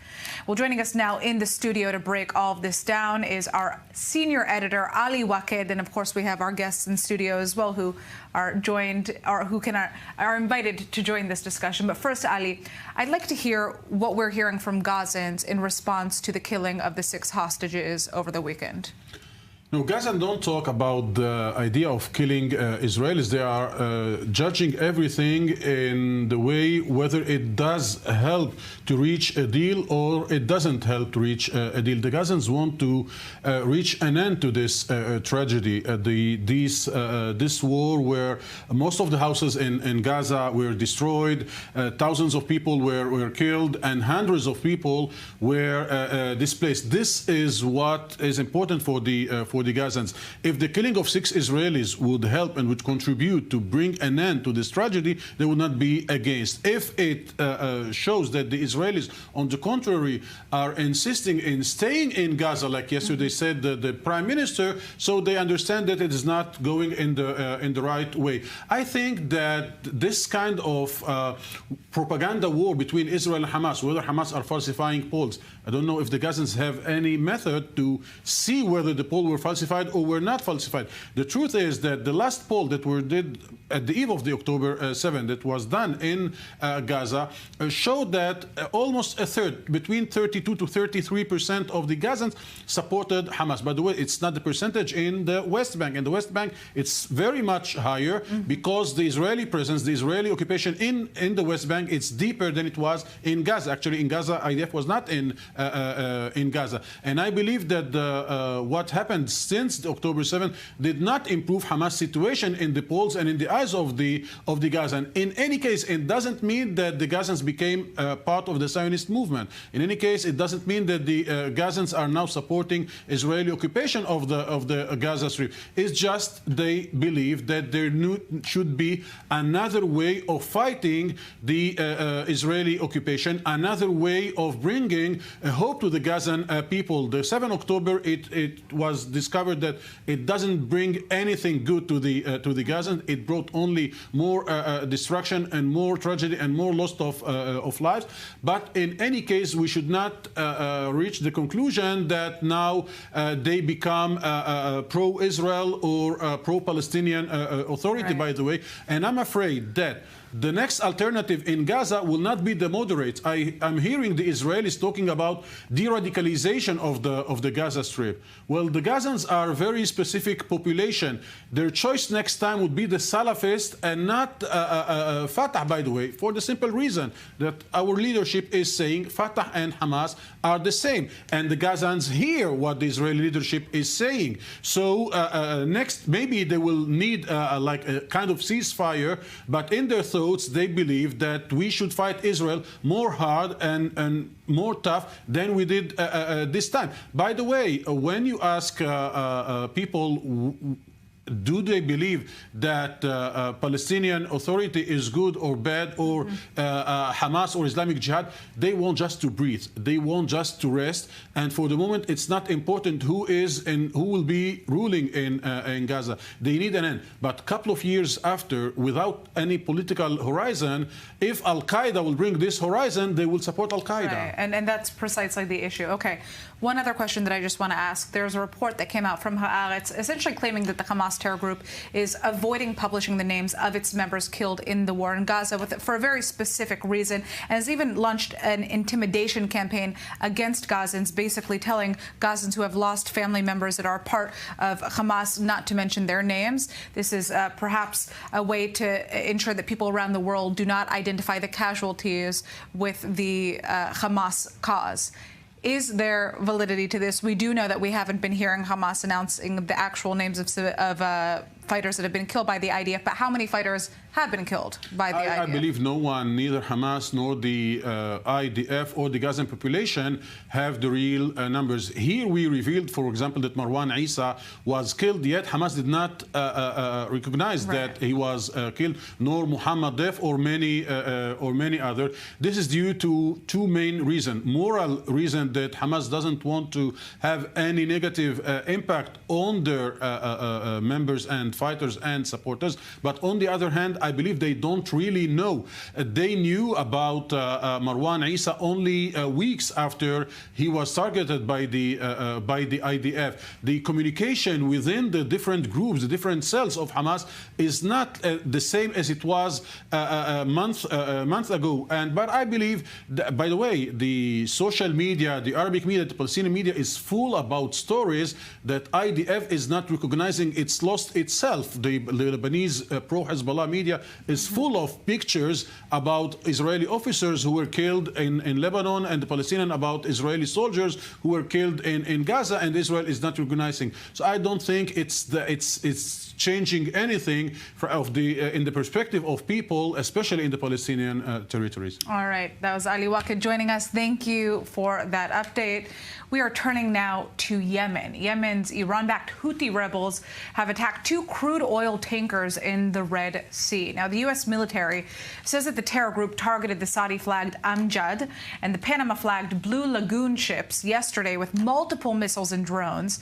Well, joining us now in the studio to break all of this down is our senior editor, Ali Waked. And of course, we have our guests in studio as well who are joined or who are invited to join this discussion. But first, Ali, I'd like to hear what we're hearing from Gazans in response to the killing of the 6 hostages over the weekend. No, Gaza don't talk about the idea of killing Israelis. They are judging everything in the way whether it does help to reach a deal or it doesn't help to reach a deal. The Gazans want to reach an end to this tragedy, this war where most of the houses in Gaza were destroyed, thousands of people were killed, and hundreds of people were displaced. This is what is important for the Gazans. If the killing of 6 Israelis would help and would contribute to bring an end to this tragedy, they would not be against. If it shows that the Israelis, on the contrary, are insisting in staying in Gaza, like yesterday said the Prime Minister, so they understand that it is not going in the right way. I think that this kind of propaganda war between Israel and Hamas, whether Hamas are falsifying polls, I don't know if the Gazans have any method to see whether the polls were falsified or were not falsified. The truth is that the last poll that were did at the eve of the October 7 that was done in Gaza showed that almost a third, between 32 to 33% of the Gazans supported Hamas. By the way, it's not the percentage in the West Bank. In the West Bank, it's very much higher because the Israeli presence, the Israeli occupation in the West Bank, it's deeper than it was in Gaza. Actually, in Gaza, IDF was not in Gaza. And I believe that what happened since October 7 did not improve Hamas' situation in the polls and in the eyes of the Gazans. In any case, it doesn't mean that the Gazans became part of the Zionist movement. In any case, it doesn't mean that the Gazans are now supporting Israeli occupation of the Gaza Strip. It's just they believe that there should be another way of fighting the Israeli occupation, another way of bringing hope to the Gazan people. The 7 October, it was discovered that it doesn't bring anything good to the Gazans. It brought only more destruction and more tragedy and more loss of lives. But in any case, we should not reach the conclusion that now they become pro-Israel or pro-Palestinian authority, by the way. And I'm afraid that the next alternative in Gaza will not be the moderates. I'm hearing the Israelis talking about de-radicalization of the Gaza Strip. Well, the Gazans are a very specific population. Their choice next time would be the Salafist and not Fatah, by the way, for the simple reason that our leadership is saying Fatah and Hamas are the same. And the Gazans hear what the Israeli leadership is saying. So next, maybe they will need like a kind of ceasefire, but in their thoughts, they believe that we should fight Israel more hard and more tough than we did this time. By the way, when you ask people, do they believe that Palestinian Authority is good or bad, or Hamas or Islamic Jihad? They want just to breathe. They want just to rest. And for the moment, it's not important who is and who will be ruling in Gaza. They need an end. But a couple of years after, without any political horizon, if Al-Qaeda will bring this horizon, they will support Al-Qaeda. Right. And that's precisely the issue. Okay. One other question that I just want to ask. There's a report that came out from Haaretz essentially claiming that the Hamas terror group is avoiding publishing the names of its members killed in the war in Gaza for a very specific reason, and has even launched an intimidation campaign against Gazans, basically telling Gazans who have lost family members that are part of Hamas not to mention their names. This is perhaps a way to ensure that people around the world do not identify the casualties with the Hamas cause. Is there validity to this? We do know that we haven't been hearing Hamas announcing the actual names of fighters that have been killed by the IDF, but how many fighters have been killed by the IDF? I believe no one, neither Hamas nor the IDF or the Gazan population, have the real numbers. Here we revealed, for example, that Marwan Isa was killed, yet Hamas did not recognize that he was killed, nor Muhammad Def or many others. This is due to two main reasons. Moral reason that Hamas doesn't want to have any negative impact on their members and fighters and supporters. But on the other hand, I believe they don't really know. They knew about Marwan Isa only weeks after he was targeted by the IDF. The communication within the different groups, the different cells of Hamas, is not the same as it was a month ago. But I believe, that, by the way, the social media, the Arabic media, the Palestinian media is full about stories that IDF is not recognizing it's lost itself. The Lebanese pro-Hezbollah media is full of pictures about Israeli officers who were killed in Lebanon, and the Palestinian about Israeli soldiers who were killed in Gaza, and Israel is not recognizing. So I don't think it's changing anything in the perspective of people, especially in the Palestinian territories. All right, that was Ali Waked joining us. Thank you for that update. We are turning now to Yemen. Yemen's Iran-backed Houthi rebels have attacked 2 crude oil tankers in the Red Sea. Now, the U.S. military says that the terror group targeted the Saudi-flagged Amjad and the Panama-flagged Blue Lagoon ships yesterday with multiple missiles and drones.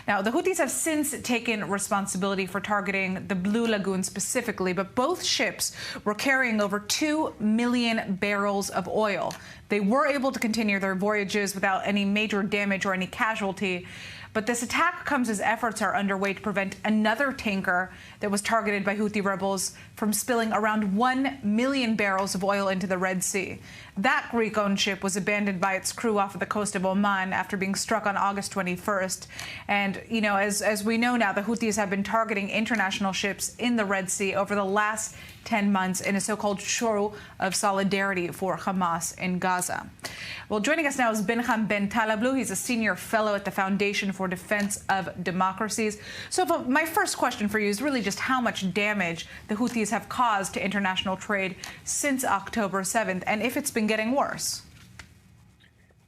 Now, the Houthis have since taken responsibility for targeting the Blue Lagoon specifically, but both ships were carrying over 2 million barrels of oil. They were able to continue their voyages without any major damage or any casualty. But this attack comes as efforts are underway to prevent another tanker that was targeted by Houthi rebels from spilling around 1 million barrels of oil into the Red Sea. That Greek-owned ship was abandoned by its crew off of the coast of Oman after being struck on August 21st. And, you know, as we know now, the Houthis have been targeting international ships in the Red Sea over the last 10 months in a so-called show of solidarity for Hamas in Gaza. Well, joining us now is Benham Ben Talablu. He's a senior fellow at the Foundation for Defense of Democracies. So my first question for you is really just how much damage the Houthis have caused to international trade since October 7th, and if it's been getting worse.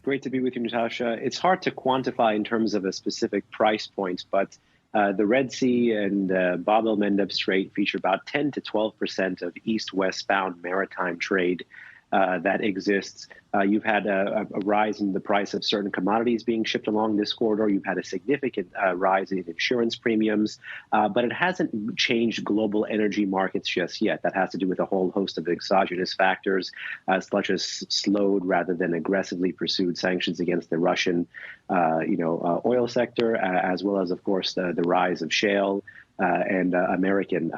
Great to be with you, Natasha. It's hard to quantify in terms of a specific price point, but the Red Sea and Bab el-Mandeb Strait feature about 10 to 12% of east-west-bound maritime trade that exists. You've had a rise in the price of certain commodities being shipped along this corridor. You've had a significant rise in insurance premiums, but it hasn't changed global energy markets just yet. That has to do with a whole host of exogenous factors, such as slowed rather than aggressively pursued sanctions against the Russian, oil sector, as well as, of course, the rise of shale and American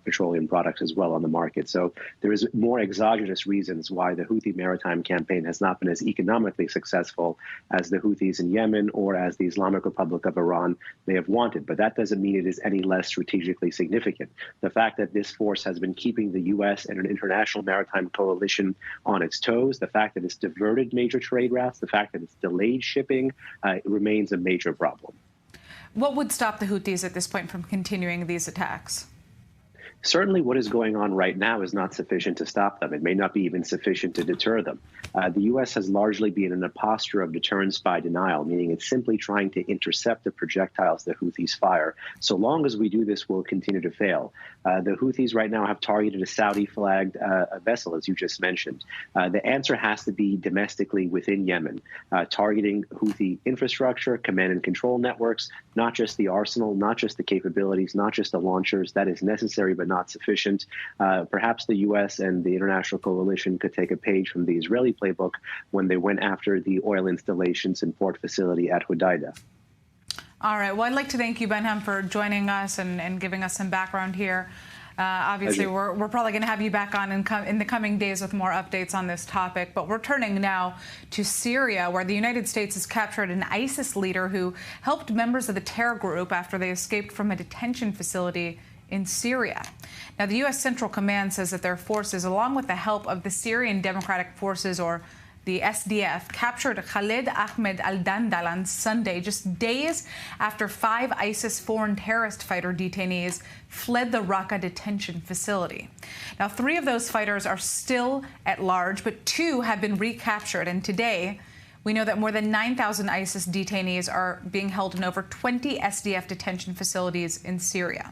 petroleum products as well on the market. So there is more exogenous reasons why the Houthi maritime campaign has not been as economically successful as the Houthis in Yemen or as the Islamic Republic of Iran may have wanted. But that doesn't mean it is any less strategically significant. The fact that this force has been keeping the U.S. and an international maritime coalition on its toes, the fact that it's diverted major trade routes, the fact that it's delayed shipping, remains a major problem. What would stop the Houthis at this point from continuing these attacks? Certainly what is going on right now is not sufficient to stop them. It may not be even sufficient to deter them. The U.S. has largely been in a posture of deterrence by denial, meaning it's simply trying to intercept the projectiles the Houthis fire. So long as we do this, we'll continue to fail. The Houthis right now have targeted a Saudi-flagged vessel, as you just mentioned. The answer has to be domestically within Yemen, targeting Houthi infrastructure, command and control networks, not just the arsenal, not just the capabilities, not just the launchers. That is necessary but not sufficient. Perhaps the U.S. and the international coalition could take a page from the Israeli playbook when they went after the oil installations and port facility at Hodeidah. All right. Well, I'd like to thank you, Benham, for joining us and giving us some background here. Obviously, we're probably going to have you back on in the coming days with more updates on this topic. But we're turning now to Syria, where the United States has captured an ISIS leader who helped members of the terror group after they escaped from a detention facility in Syria. Now, the U.S. Central Command says that their forces, along with the help of the Syrian Democratic Forces, or the SDF, captured Khalid Ahmed al-Dandal on Sunday, just days after 5 ISIS foreign terrorist fighter detainees fled the Raqqa detention facility. Now, 3 of those fighters are still at large, but 2 have been recaptured. And today, we know that more than 9,000 ISIS detainees are being held in over 20 SDF detention facilities in Syria.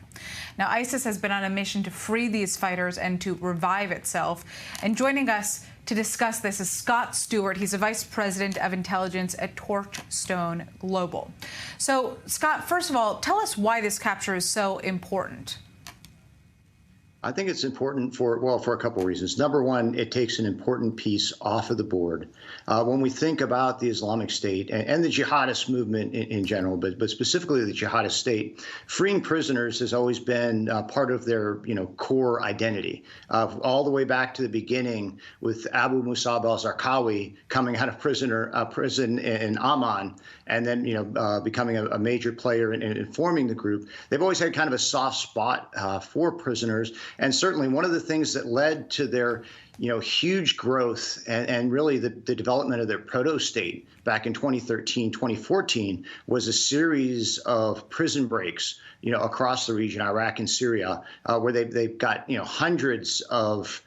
Now, ISIS has been on a mission to free these fighters and to revive itself. And joining us to discuss this is Scott Stewart. He's a vice president of intelligence at Torchstone Global. So, Scott, first of all, tell us why this capture is so important. I think it's important for a couple of reasons. Number one, it takes an important piece off of the board. When we think about the Islamic State and the jihadist movement in general, but specifically the jihadist state, freeing prisoners has always been part of their core identity. All the way back to the beginning with Abu Musab al-Zarqawi coming out of prison in Amman, and then becoming a major player in forming the group. They've always had kind of a soft spot for prisoners. And certainly one of the things that led to their huge growth and really the development of their proto-state back in 2013, 2014 was a series of prison breaks across the region, Iraq and Syria, where they've got hundreds of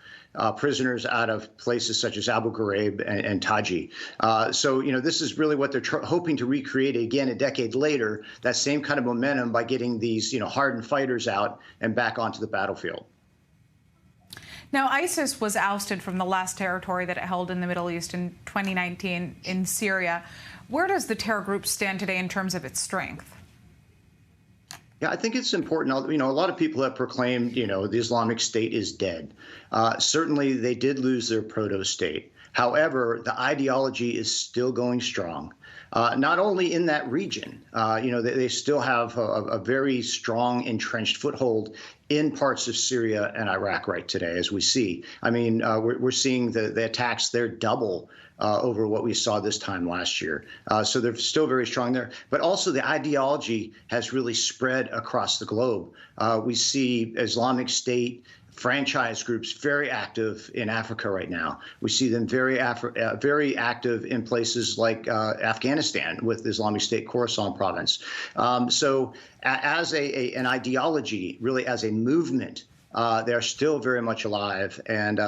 prisoners out of places such as Abu Ghraib and Taji. So, this is really what they're hoping to recreate again a decade later, that same kind of momentum by getting these, hardened fighters out and back onto the battlefield. Now, ISIS was ousted from the last territory that it held in the Middle East in 2019 in Syria. Where does the terror group stand today in terms of its strength? Yeah, I think it's important. A lot of people have proclaimed, the Islamic State is dead. Certainly, they did lose their proto-state. However, the ideology is still going strong. Not only in that region, they still have a very strong entrenched foothold in parts of Syria and Iraq right today, as we see. I mean, we're seeing the attacks there double over what we saw this time last year. So they're still very strong there. But also the ideology has really spread across the globe. We see Islamic State franchise groups very active in Africa right now. We see them very active in places like Afghanistan with Islamic State Khorasan province. So as an ideology, really as a movement, they're still very much alive. And,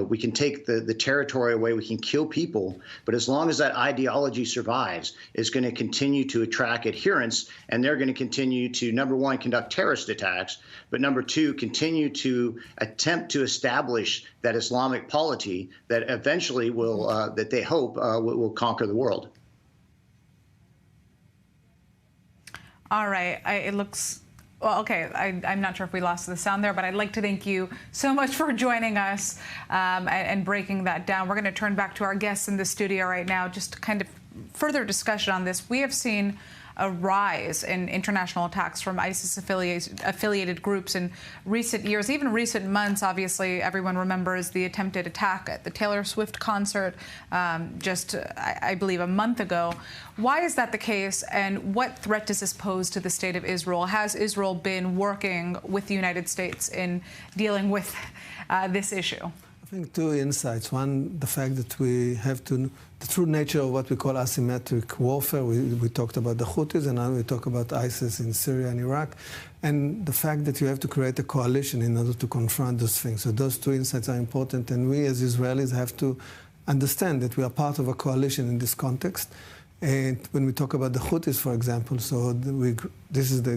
we can take the territory away, we can kill people, but as long as that ideology survives, it's going to continue to attract adherents, and they're going to continue to, number one, conduct terrorist attacks, but number two, continue to attempt to establish that Islamic polity that eventually will, that they hope will conquer the world. All right. It looks... Well, okay, I'm not sure if we lost the sound there, but I'd like to thank you so much for joining us and breaking that down. We're going to turn back to our guests in the studio right now, just kind of further discussion on this. We have seen a rise in international attacks from ISIS-affiliated groups in recent years, even recent months. Obviously, everyone remembers the attempted attack at the Taylor Swift concert just, I believe, a month ago. Why is that the case, and what threat does this pose to the state of Israel? Has Israel been working with the United States in dealing with this issue? I think two insights. One, the fact that we have to, the true nature of what we call asymmetric warfare. We talked about the Houthis, and now we talk about ISIS in Syria and Iraq. And the fact that you have to create a coalition in order to confront those things. So those two insights are important, and we as Israelis have to understand that we are part of a coalition in this context. And when we talk about the Houthis, for example, so this is the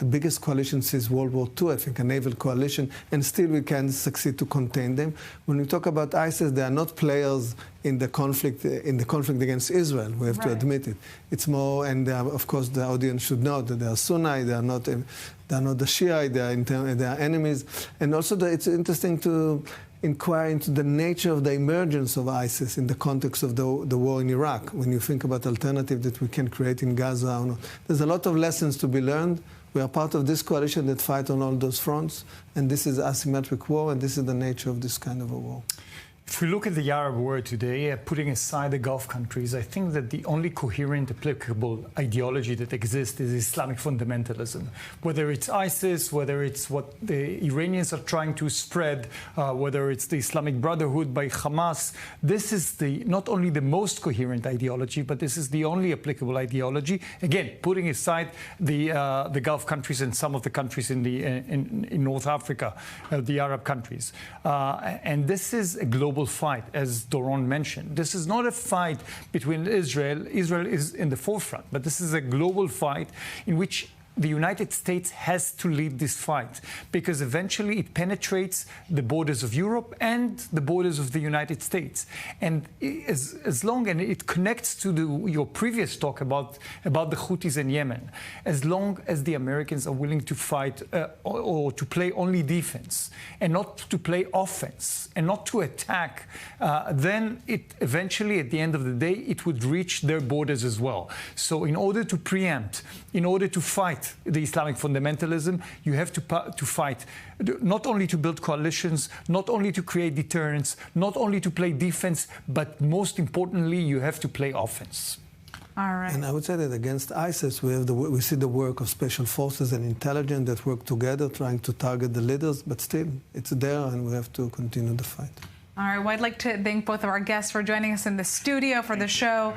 biggest coalition since World War II, I think, a naval coalition, and still we can succeed to contain them. When we talk about ISIS, they are not players in the conflict against Israel. We have to admit it. It's more, and of course, the audience should know that they are Sunni, they are not the Shiite, they are enemies, and also it's interesting to inquire into the nature of the emergence of ISIS in the context of the war in Iraq. When you think about alternatives that we can create in Gaza, there's a lot of lessons to be learned. We are part of this coalition that fight on all those fronts, and this is asymmetric war, and this is the nature of this kind of a war. If we look at the Arab world today, putting aside the Gulf countries, I think that the only coherent, applicable ideology that exists is Islamic fundamentalism. Whether it's ISIS, whether it's what the Iranians are trying to spread, whether it's the Islamic Brotherhood by Hamas, this is not only the most coherent ideology, but this is the only applicable ideology. Again, putting aside the Gulf countries and some of the countries in North Africa, the Arab countries. And this is a global fight, as Doron mentioned. This is not a fight between Israel. Israel is in the forefront, but this is a global fight in which the United States has to lead this fight because eventually it penetrates the borders of Europe and the borders of the United States. And as long as it connects to your previous talk about the Houthis in Yemen, as long as the Americans are willing to fight or to play only defense and not to play offense and not to attack, then it eventually, at the end of the day, it would reach their borders as well. So in order to preempt, in order to fight the Islamic fundamentalism, you have to fight, not only to build coalitions, not only to create deterrence, not only to play defense, but most importantly, you have to play offense. All right. And I would say that against ISIS, we see the work of special forces and intelligence that work together, trying to target the leaders, but still, it's there, and we have to continue the fight. All right, well, I'd like to thank both of our guests for joining us in the studio for the show.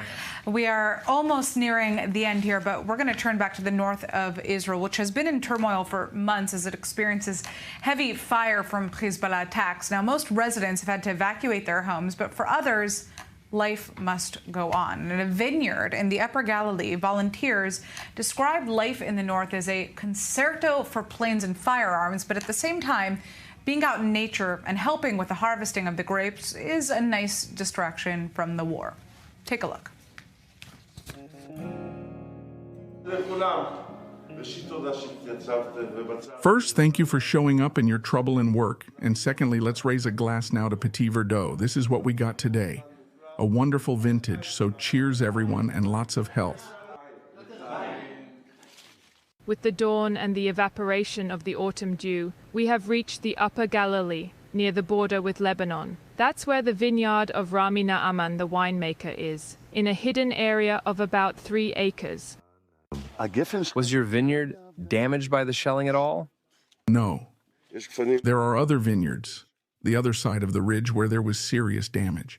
We are almost nearing the end here, but we're going to turn back to the north of Israel, which has been in turmoil for months as it experiences heavy fire from Hezbollah attacks. Now, most residents have had to evacuate their homes, but for others, life must go on. In a vineyard in the Upper Galilee, volunteers described life in the north as a concerto for planes and firearms, but at the same time, being out in nature and helping with the harvesting of the grapes is a nice distraction from the war. Take a look. First, thank you for showing up in your trouble and work. And secondly, let's raise a glass now to Petit Verdot. This is what we got today. A wonderful vintage, so cheers everyone and lots of health. With the dawn and the evaporation of the autumn dew, we have reached the Upper Galilee, near the border with Lebanon. That's where the vineyard of Rami Naaman, the winemaker, is, in a hidden area of about 3 acres. Was your vineyard damaged by the shelling at all? No. There are other vineyards, the other side of the ridge where there was serious damage.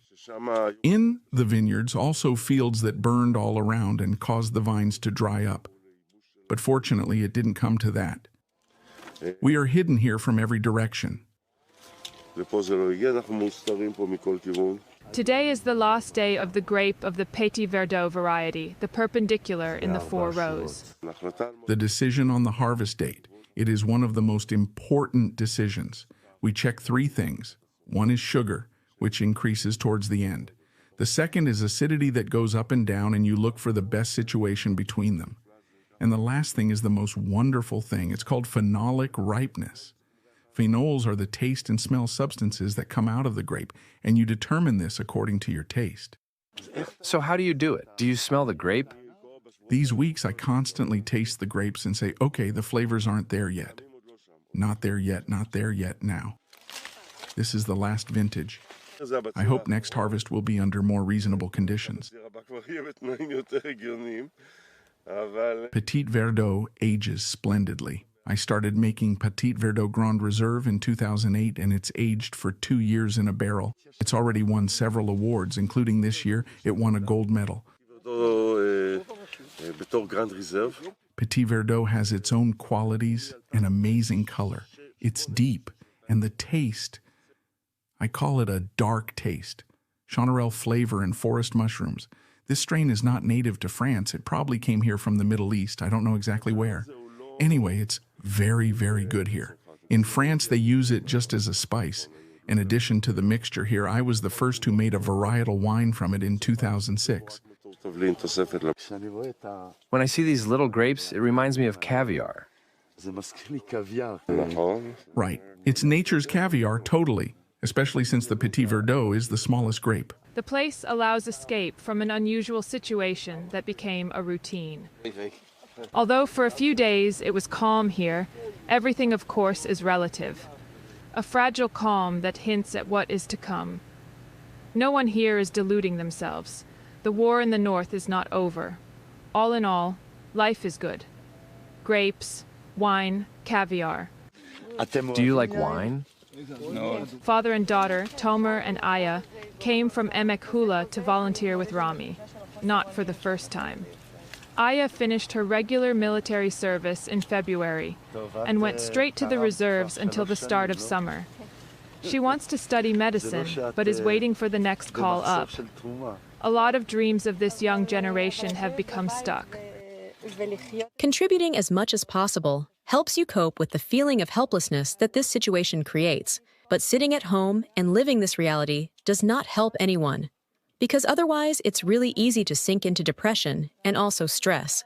In the vineyards, also fields that burned all around and caused the vines to dry up. But fortunately, it didn't come to that. We are hidden here from every direction. Today is the last day of the grape of the Petit Verdot variety, the perpendicular in the 4 rows. The decision on the harvest date. It is one of the most important decisions. We check 3 things. One is sugar, which increases towards the end. The second is acidity that goes up and down, and you look for the best situation between them. And the last thing is the most wonderful thing. It's called phenolic ripeness. Phenols are the taste and smell substances that come out of the grape, and you determine this according to your taste. So how do you do it? Do you smell the grape? These weeks, I constantly taste the grapes and say, okay, the flavors aren't there yet. Not there yet, not there yet now. This is the last vintage. I hope next harvest will be under more reasonable conditions. Petit Verdot ages splendidly. I started making Petit Verdot Grand Reserve in 2008, and it's aged for 2 years in a barrel. It's already won several awards, including this year, it won a gold medal. Petit Verdot has its own qualities and amazing color. It's deep, and the taste, I call it a dark taste. Chanterelle flavor and forest mushrooms. This strain is not native to France. It probably came here from the Middle East. I don't know exactly where. Anyway, it's very, very good here. In France, they use it just as a spice. In addition to the mixture here, I was the first who made a varietal wine from it in 2006. When I see these little grapes, it reminds me of caviar. Right. It's nature's caviar, totally. Especially since the Petit Verdot is the smallest grape. The place allows escape from an unusual situation that became a routine. Although for a few days it was calm here, everything, of course, is relative. A fragile calm that hints at what is to come. No one here is deluding themselves. The war in the north is not over. All in all, life is good. Grapes, wine, caviar. Do you like wine? No. Father and daughter, Tomer and Aya, came from Emek Hula to volunteer with Rami, not for the first time. Aya finished her regular military service in February and went straight to the reserves until the start of summer. She wants to study medicine, but is waiting for the next call up. A lot of dreams of this young generation have become stuck. Contributing as much as possible helps you cope with the feeling of helplessness that this situation creates. But sitting at home and living this reality does not help anyone, because otherwise it's really easy to sink into depression and also stress.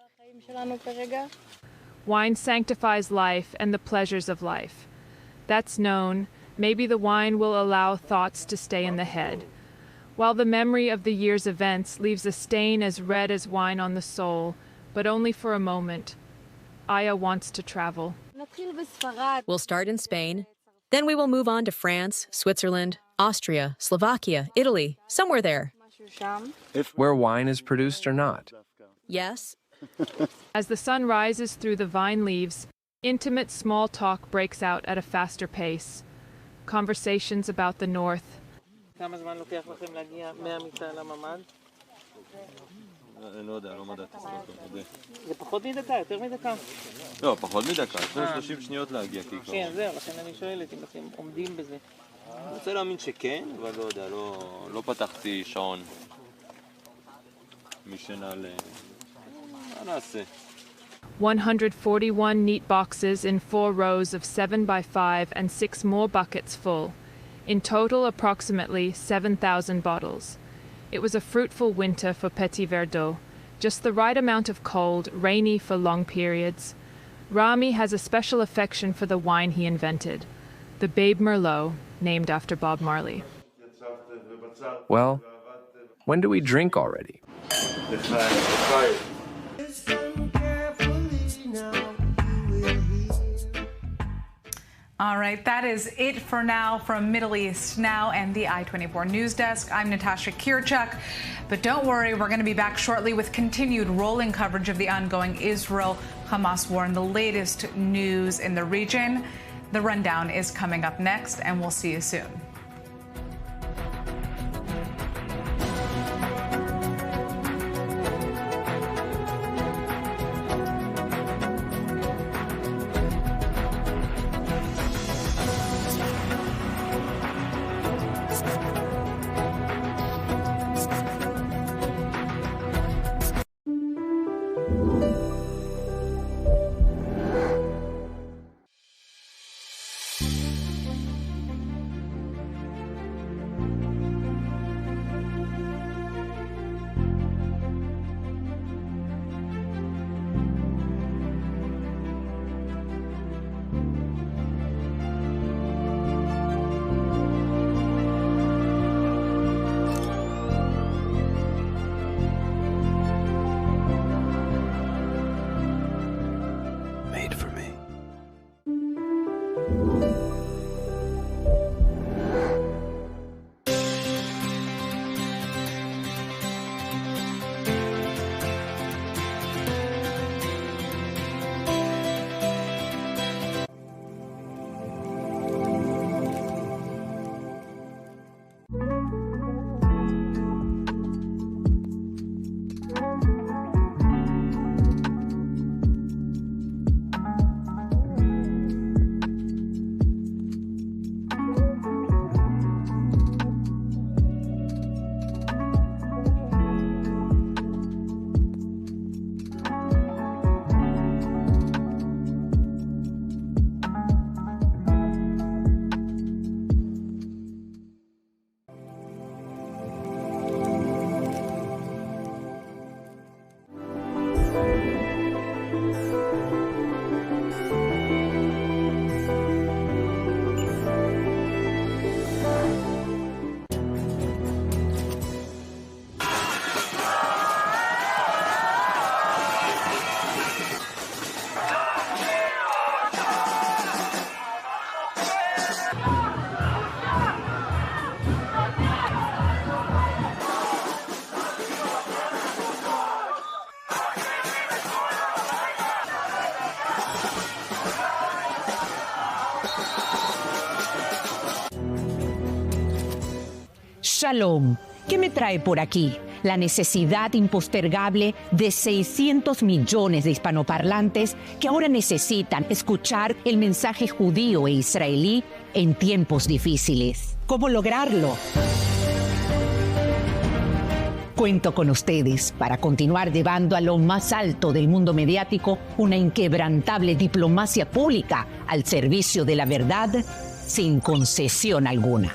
Wine sanctifies life and the pleasures of life. That's known. Maybe the wine will allow thoughts to stay in the head. While the memory of the year's events leaves a stain as red as wine on the soul, but only for a moment. Aya wants to travel. We'll start in Spain. Then we will move on to France, Switzerland, Austria, Slovakia, Italy, somewhere there. Where wine is produced or not? Yes. As the sun rises through the vine leaves, intimate small talk breaks out at a faster pace. Conversations about the north. לא יודע, לא מדעתי. זה פחות מדקה, יותר מדקה. לא, פחות מדקה, יש לנו 30 שניות להגיע. כן, זהו, לכן אני שואלת אם אתם עומדים בזה. אני רוצה להאמין שכן, אבל לא יודע, לא פתחתי שעון. משנה מה נעשה? 141 neat boxes in 4 rows of 7x5 and 6 more buckets full. In total, approximately 7,000 bottles. It was a fruitful winter for Petit Verdot, just the right amount of cold, rainy for long periods. Rami has a special affection for the wine he invented, the Babe Merlot, named after Bob Marley. Well, when do we drink already? All right, that is it for now from Middle East Now and the I-24 News Desk. I'm Natasha Kirchuk, but don't worry, we're going to be back shortly with continued rolling coverage of the ongoing Israel-Hamas war and the latest news in the region. The rundown is coming up next, and we'll see you soon. Shalom, ¿qué me trae por aquí? La necesidad impostergable de 600 millones de hispanoparlantes que ahora necesitan escuchar el mensaje judío e israelí en tiempos difíciles. ¿Cómo lograrlo? Cuento con ustedes para continuar llevando a lo más alto del mundo mediático una inquebrantable diplomacia pública al servicio de la verdad sin concesión alguna.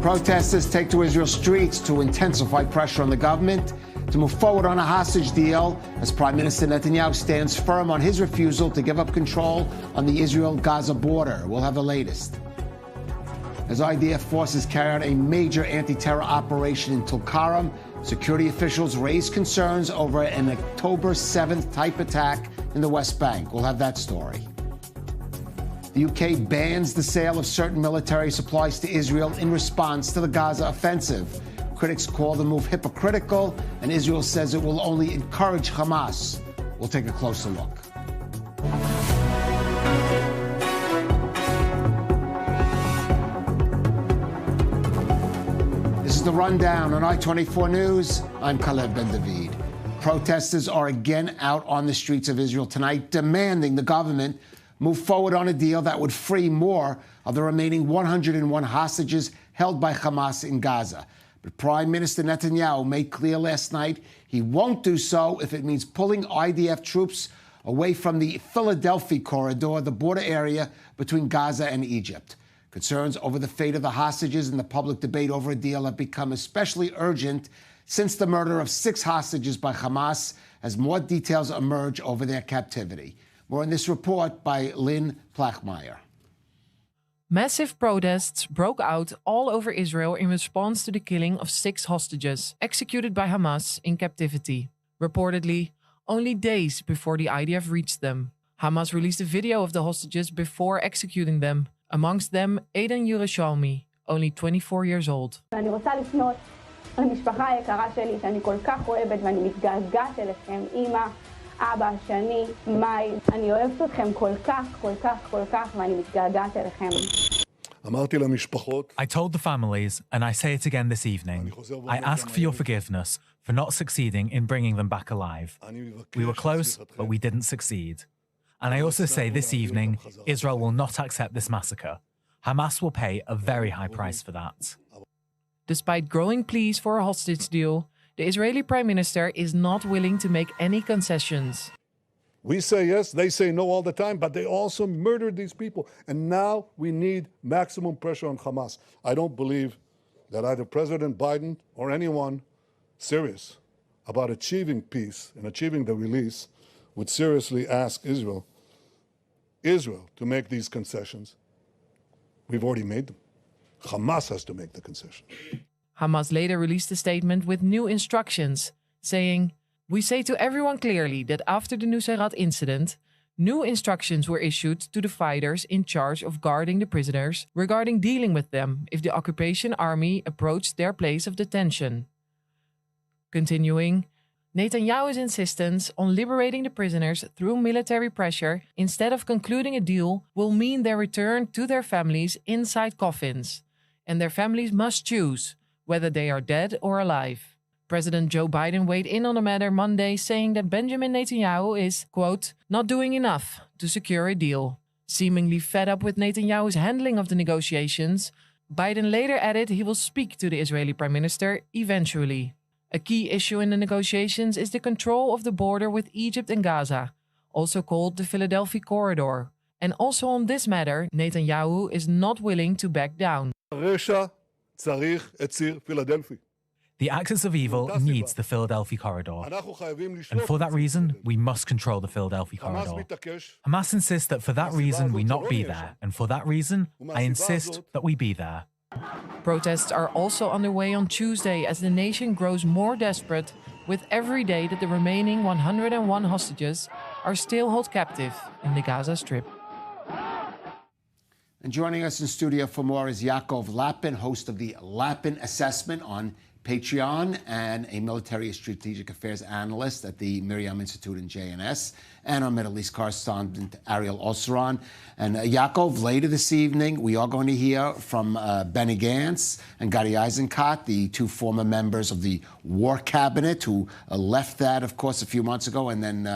Protesters take to Israel's streets to intensify pressure on the government to move forward on a hostage deal as Prime Minister Netanyahu stands firm on his refusal to give up control on the Israel-Gaza border. We'll have the latest. As IDF forces carry out a major anti-terror operation in Tulkarem, security officials raised concerns over an October 7th type attack in the West Bank. We'll have that story. The UK bans the sale of certain military supplies to Israel in response to the Gaza offensive. Critics call the move hypocritical, and Israel says it will only encourage Hamas. We'll take a closer look. This is the rundown on I-24 News. I'm Kalev Ben-David. Protesters are again out on the streets of Israel tonight, demanding the government move forward on a deal that would free more of the remaining 101 hostages held by Hamas in Gaza. But Prime Minister Netanyahu made clear last night he won't do so if it means pulling IDF troops away from the Philadelphia corridor, the border area between Gaza and Egypt. Concerns over the fate of the hostages and the public debate over a deal have become especially urgent since the murder of 6 hostages by Hamas as more details emerge over their captivity. More in this report by Lynn Plachmeyer. Massive protests broke out all over Israel in response to the killing of 6 hostages executed by Hamas in captivity. Reportedly, only days before the IDF reached them. Hamas released a video of the hostages before executing them, amongst them Aiden Yerushalmi, only 24 years old. המשפחה היקרה שלי שאני כל כך אוהבת ואני מתגעגעת אליכם, אמא, אבא, שני, מאי, אני אוהבת אתכם כל כך, כל כך, כל כך ואני מתגעגעת אליכם. I told the families, and I say it again this evening, I ask for your forgiveness for not succeeding in bringing them back alive. We were close, but we didn't succeed. And I also say this evening, Israel will not accept this massacre. Hamas will pay a very high price for that. Despite growing pleas for a hostage deal, the Israeli Prime Minister is not willing to make any concessions. We say yes, they say no all the time, but they also murdered these people. And now we need maximum pressure on Hamas. I don't believe that either President Biden or anyone serious about achieving peace and achieving the release would seriously ask Israel to make these concessions. We've already made them. Hamas has to make the concession. Hamas later released a statement with new instructions, saying, "We say to everyone clearly that after the Nusayrat incident, new instructions were issued to the fighters in charge of guarding the prisoners regarding dealing with them if the occupation army approached their place of detention." Continuing, Netanyahu's insistence on liberating the prisoners through military pressure instead of concluding a deal will mean their return to their families inside coffins, and their families must choose whether they are dead or alive. President Joe Biden weighed in on the matter Monday, saying that Benjamin Netanyahu is, quote, not doing enough to secure a deal. Seemingly fed up with Netanyahu's handling of the negotiations, Biden later added he will speak to the Israeli Prime Minister eventually. A key issue in the negotiations is the control of the border with Egypt and Gaza, also called the Philadelphia Corridor. And also on this matter, Netanyahu is not willing to back down. The axis of evil needs the Philadelphia Corridor. And for that reason, we must control the Philadelphia Corridor. Hamas insists that for that reason we not be there. And for that reason, I insist that we be there. Protests are also underway on Tuesday as the nation grows more desperate with every day that the remaining 101 hostages are still held captive in the Gaza Strip. And joining us in studio for more is Yaakov Lapin, host of the Lapin Assessment on Patreon and a military strategic affairs analyst at the Miriam Institute in JNS, and our Middle East correspondent Ariel Osran. And Yaakov, later this evening, we are going to hear from Benny Gantz and Gantz and Eisenkot, the two former members of the War Cabinet who left that, of course, a few months ago and then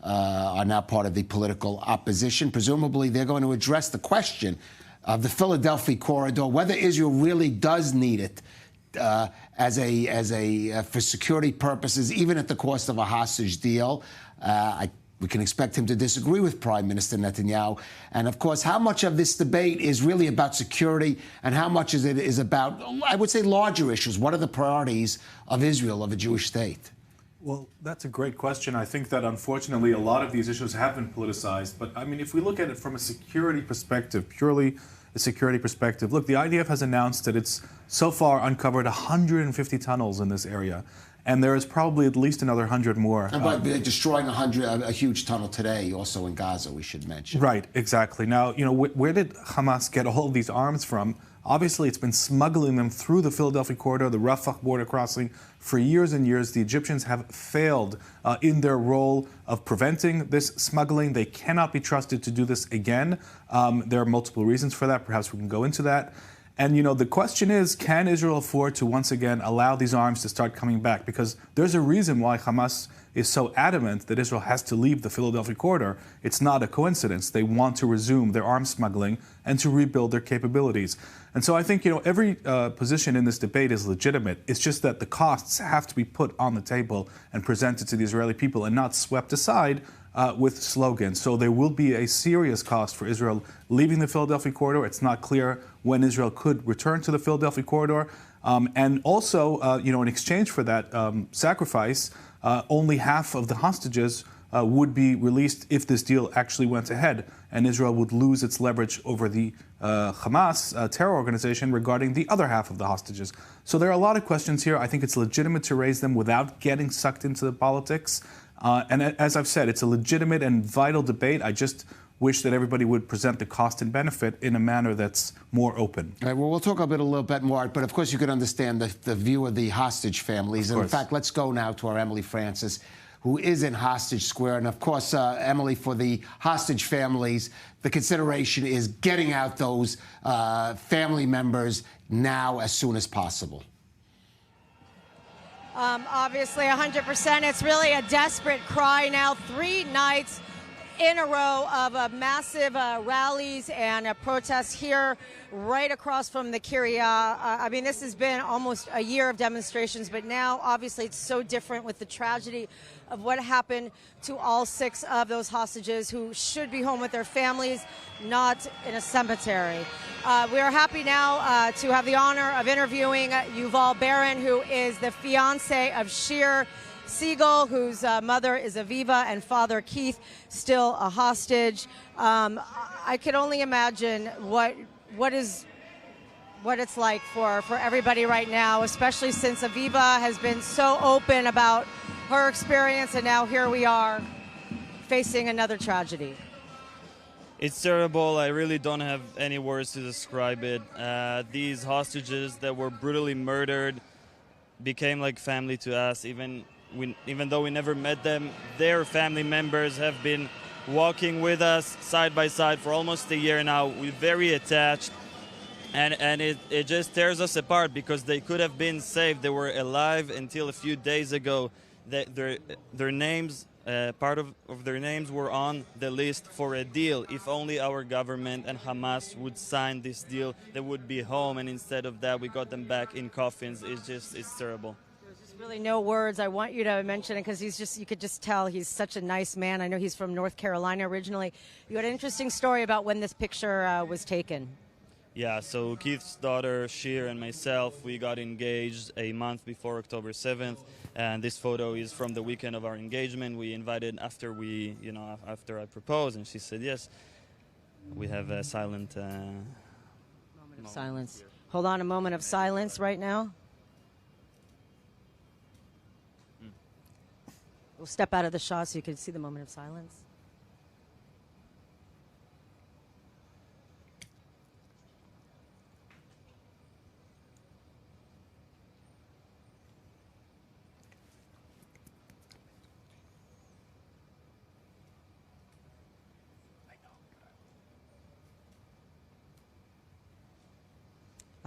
are now part of the political opposition. Presumably, they're going to address the question of the Philadelphia Corridor, whether Israel really does need it for security purposes, even at the cost of a hostage deal. We can expect him to disagree with Prime Minister Netanyahu. And of course, how much of this debate is really about security and how much is it is about, I would say, larger issues? What are the priorities of Israel, of a Jewish state? Well, that's a great question. I think that unfortunately a lot of these issues have been politicized. But I mean, if we look at it from a security perspective, purely a security perspective, look, the IDF has announced that it's so far uncovered 150 tunnels in this area. And there is probably at least another 100 more. And by destroying a huge tunnel today, also in Gaza, we should mention. Right, exactly. Now, you know, where did Hamas get all of these arms from? Obviously, it's been smuggling them through the Philadelphia Corridor, the Rafah border crossing, for years and years. The Egyptians have failed in their role of preventing this smuggling. They cannot be trusted to do this again. There are multiple reasons for that. Perhaps we can go into that. And, you know, the question is, can Israel afford to once again allow these arms to start coming back? Because there's a reason why Hamas is so adamant that Israel has to leave the Philadelphia Corridor. It's not a coincidence. They want to resume their arms smuggling and to rebuild their capabilities. And so I think, you know, every position in this debate is legitimate. It's just that the costs have to be put on the table and presented to the Israeli people and not swept aside with slogans. So there will be a serious cost for Israel leaving the Philadelphia Corridor. It's not clear when Israel could return to the Philadelphia Corridor. And also, you know, in exchange for that sacrifice, only half of the hostages would be released if this deal actually went ahead, and Israel would lose its leverage over the Hamas terror organization regarding the other half of the hostages. So there are a lot of questions here. I think it's legitimate to raise them without getting sucked into the politics. And as I've said, it's a legitimate and vital debate. I just wish that everybody would present the cost and benefit in a manner that's more open. All right, well, we'll talk a little bit more, but of course you can understand the view of the hostage families. And in fact, let's go now to our Emily Francis, who is in Hostage Square. And of course, Emily, for the hostage families, the consideration is getting out those family members now as soon as possible. Obviously, 100%. It's really a desperate cry now. 3 nights in a row of massive rallies and protests here right across from the Kiryat. I mean, this has been almost a year of demonstrations, but now obviously it's so different with the tragedy of what happened to all 6 of those hostages who should be home with their families, not in a cemetery. We are happy now to have the honor of interviewing Yuval Baron, who is the fiance of Shir Siegel, whose mother is Aviva and father Keith, still a hostage. I could only imagine what it's like for everybody right now, especially since Aviva has been so open about her experience, and now here we are facing another tragedy. It's terrible. I really don't have any words to describe it. These hostages that were brutally murdered became like family to us, even though we never met them. Their family members have been walking with us side by side for almost a year now. We're very attached. And it just tears us apart because they could have been saved. They were alive until a few days ago. Their names, part of their names were on the list for a deal. If only our government and Hamas would sign this deal, they would be home. And instead of that, we got them back in coffins. It's terrible. There's really no words. I want you to mention it because you could just tell he's such a nice man. I know he's from North Carolina originally. You had an interesting story about when this picture was taken. Yeah, so Keith's daughter, Shir, and myself, we got engaged a month before October 7th, and this photo is from the weekend of our engagement. We invited after I proposed, and she said yes. We have a silent moment of silence. Hold on, a moment of silence right now. We'll step out of the shot so you can see the moment of silence.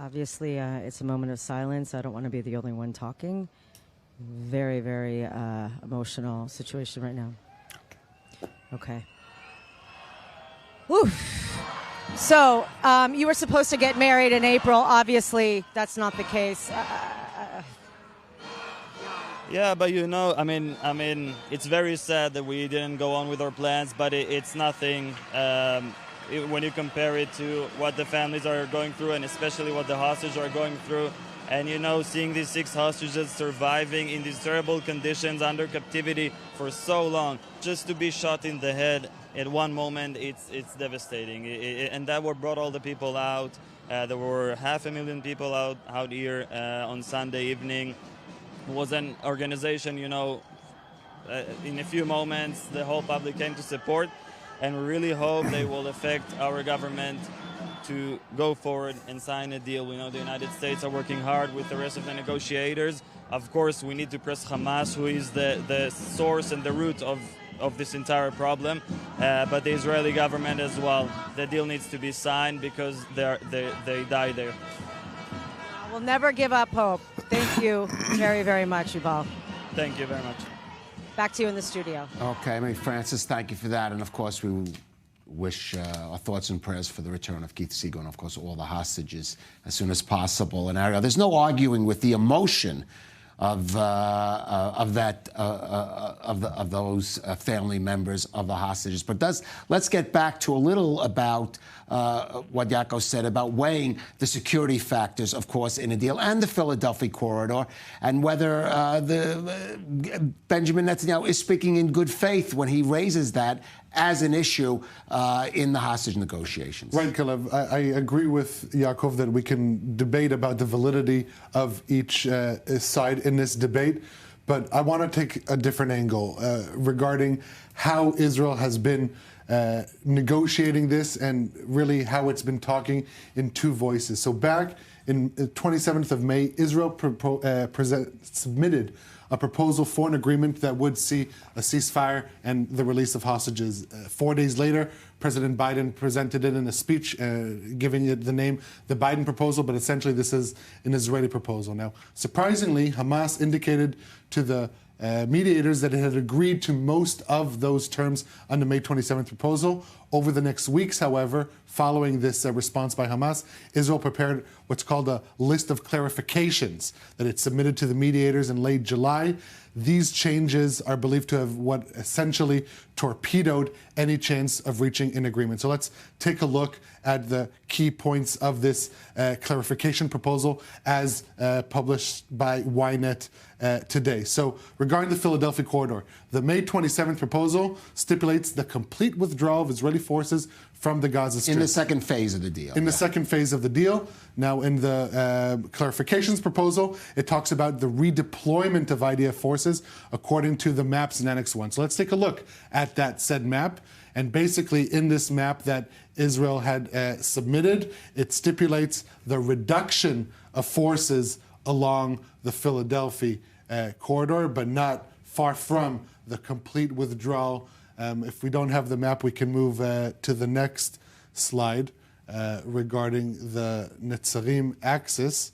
Obviously, it's a moment of silence. I don't want to be the only one talking. Very, very emotional situation right now. Okay. Whew. So, you were supposed to get married in April. Obviously, that's not the case. Yeah, but I mean, it's very sad that we didn't go on with our plans, but it's nothing. When you compare it to what the families are going through and especially what the hostages are going through. And, seeing these 6 hostages surviving in these terrible conditions under captivity for so long, just to be shot in the head at one moment, it's devastating. And that brought all the people out. There were 500,000 people out here on Sunday evening. It was an organization, in a few moments, the whole public came to support. And we really hope they will affect our government to go forward and sign a deal. We know the United States are working hard with the rest of the negotiators. Of course, we need to press Hamas, who is the source and the root of this entire problem, but the Israeli government as well. The deal needs to be signed because they die there. We'll never give up hope. Thank you very, very much, Yuval. Thank you very much. Back to you in the studio. Okay, Francis, thank you for that. And of course, we wish our thoughts and prayers for the return of Keith Siegel and, of course, all the hostages as soon as possible. And Ariel, there's no arguing with the emotion of those family members of the hostages. But let's get back to a little about what Yaakov said about weighing the security factors, of course, in a deal, and the Philadelphia corridor, and whether Benjamin Netanyahu is speaking in good faith when he raises that as an issue in the hostage negotiations. Right, Caleb. I agree with Yaakov that we can debate about the validity of each side in this debate, but I want to take a different angle regarding how Israel has been negotiating this and really how it's been talking in two voices. So back in 27th of May, Israel submitted a proposal for an agreement that would see a ceasefire and the release of hostages. 4 days later, President Biden presented it in a speech, giving it the name the Biden proposal, but essentially this is an Israeli proposal. Now, surprisingly, Hamas indicated to the mediators that it had agreed to most of those terms on the May 27th proposal. Over the next weeks, however, following this response by Hamas, Israel prepared what's called a list of clarifications that it submitted to the mediators in late July. These changes are believed to have what essentially torpedoed any chance of reaching an agreement. So let's take a look at the key points of this clarification proposal as published by Ynet today. So regarding the Philadelphia corridor, the May 27th proposal stipulates the complete withdrawal of Israeli forces from the Gaza Strip. In the second phase of the deal. In the second phase of the deal. Now, in the clarifications proposal, it talks about the redeployment of IDF forces according to the maps in Annex 1. So let's take a look at that said map. And basically, in this map that Israel had submitted, it stipulates the reduction of forces along the Philadelphia corridor, but not far from the complete withdrawal. If we don't have the map, we can move to the next slide. regarding the Netzarim axis.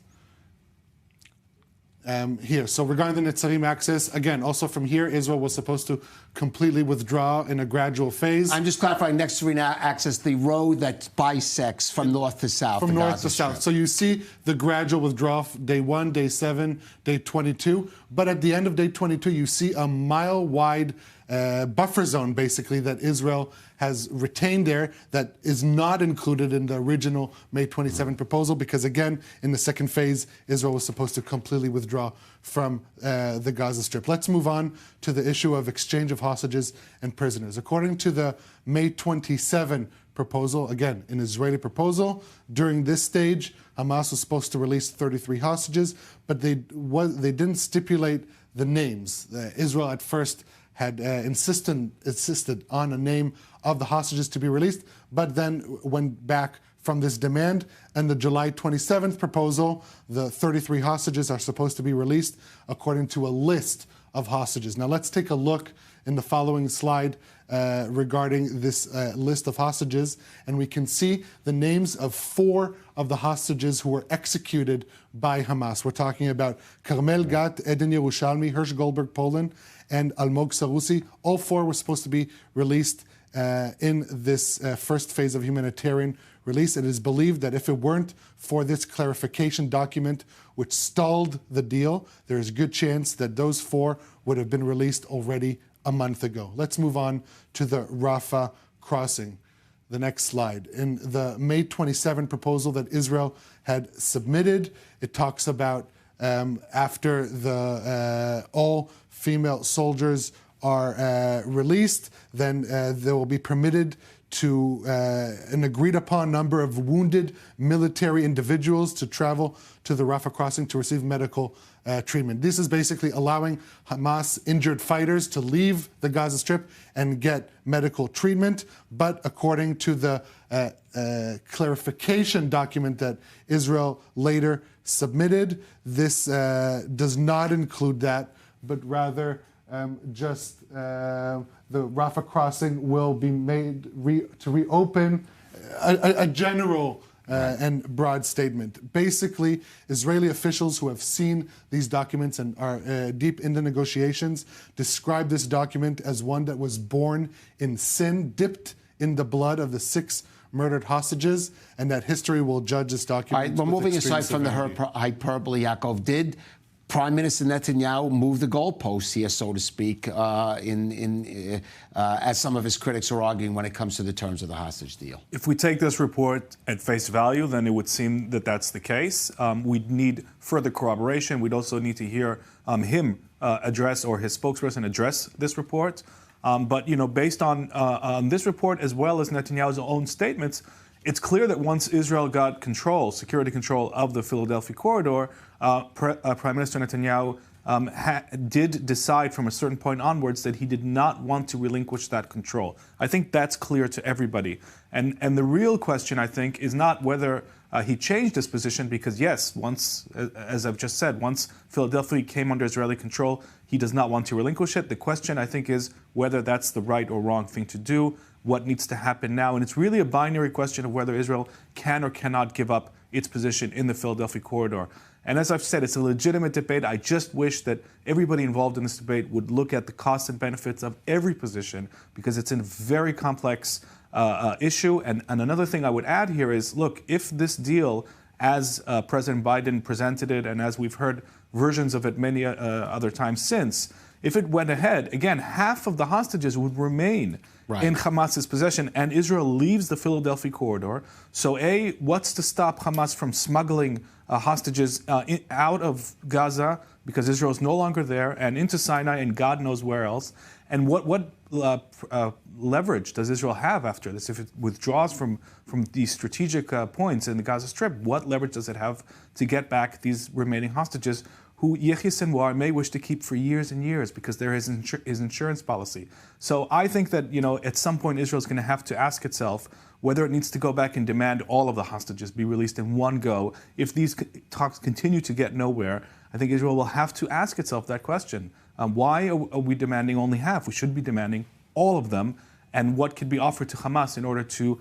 Here, so regarding the Netzarim axis, again, also from here, Israel was supposed to completely withdraw in a gradual phase. I'm just clarifying, Netzarim axis, the road that bisects from north to south. From north to south. So you see the gradual withdrawal, day 1, day 7, day 22. But at the end of day 22, you see a mile-wide buffer zone, basically, that Israel has retained there that is not included in the original May 27 proposal because, again, in the second phase, Israel was supposed to completely withdraw from the Gaza Strip. Let's move on to the issue of exchange of hostages and prisoners. According to the May 27 proposal, again, an Israeli proposal, during this stage, Hamas was supposed to release 33 hostages, but they didn't stipulate the names. Israel at first had insisted on a name of the hostages to be released, but then went back from this demand. And the July 27th proposal, the 33 hostages are supposed to be released according to a list of hostages. Now let's take a look in the following slide regarding this list of hostages, and we can see the names of 4 of the hostages who were executed by Hamas. We're talking about Carmel Gat, Eden Yerushalmi, Hirsch Goldberg, Poland, and Almog Sarusi. All 4 were supposed to be released in this first phase of humanitarian release. It is believed that if it weren't for this clarification document, which stalled the deal, there is a good chance that those 4 would have been released already a month ago. Let's move on to the Rafah crossing. The next slide. In the May 27 proposal that Israel had submitted, it talks about after the all female soldiers are released, then they will be permitted to an agreed upon number of wounded military individuals to travel to the Rafah crossing to receive medical treatment. This is basically allowing Hamas injured fighters to leave the Gaza Strip and get medical treatment. But according to the clarification document that Israel later submitted, this does not include that, but rather just the Rafah crossing will be made to reopen a general and broad statement. Basically, Israeli officials who have seen these documents and are deep in the negotiations describe this document as one that was born in sin, dipped in the blood of the 6 murdered hostages, and that history will judge this document. All right, we're moving aside from the hyperbole, Yaakov. Did Prime Minister Netanyahu move the goalposts here, so to speak, as some of his critics are arguing when it comes to the terms of the hostage deal? If we take this report at face value, then it would seem that that's the case. We'd need further corroboration. We'd also need to hear him address, or his spokesperson address, this report. But, you know, based on this report as well as Netanyahu's own statements, it's clear that once Israel got control, security control of the Philadelphia corridor, Prime Minister Netanyahu did decide from a certain point onwards that he did not want to relinquish that control. I think that's clear to everybody. And the real question, I think, is not whether he changed his position, because yes, once, as I've just said, once Philadelphia came under Israeli control, he does not want to relinquish it. The question, I think, is whether that's the right or wrong thing to do, what needs to happen now. And it's really a binary question of whether Israel can or cannot give up its position in the Philadelphia corridor. And as I've said, it's a legitimate debate. I just wish that everybody involved in this debate would look at the costs and benefits of every position, because it's a very complex issue. And another thing I would add here is, look, if this deal, as President Biden presented it, and as we've heard versions of it many other times since, if it went ahead, again, half of the hostages would remain in Hamas's possession, and Israel leaves the Philadelphia corridor. So, A, what's to stop Hamas from smuggling hostages out of Gaza, because Israel is no longer there, and into Sinai and God knows where else? And what leverage does Israel have after this? If it withdraws from these strategic points in the Gaza Strip, what leverage does it have to get back these remaining hostages, who Yehia Sinwar may wish to keep for years and years because there is his insurance policy? So I think that, you know, at some point Israel is going to have to ask itself whether it needs to go back and demand all of the hostages be released in one go. If these talks continue to get nowhere, I think Israel will have to ask itself that question. Why are we demanding only half? We should be demanding all of them. and what could be offered to Hamas in order to